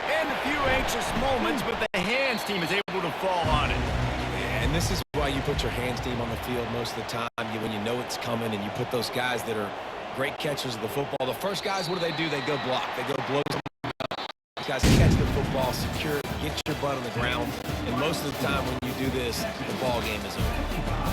And a few anxious moments, but the hands team is able to fall on it. And this is why you put your hands team on the field most of the time. When you know it's coming and you put those guys that are great catchers of the football. The first guys, what do? They go block. They go blow somebody up. These guys catch the football, secure it, get your butt on the ground. And most of the time when you do this, the ball game is over.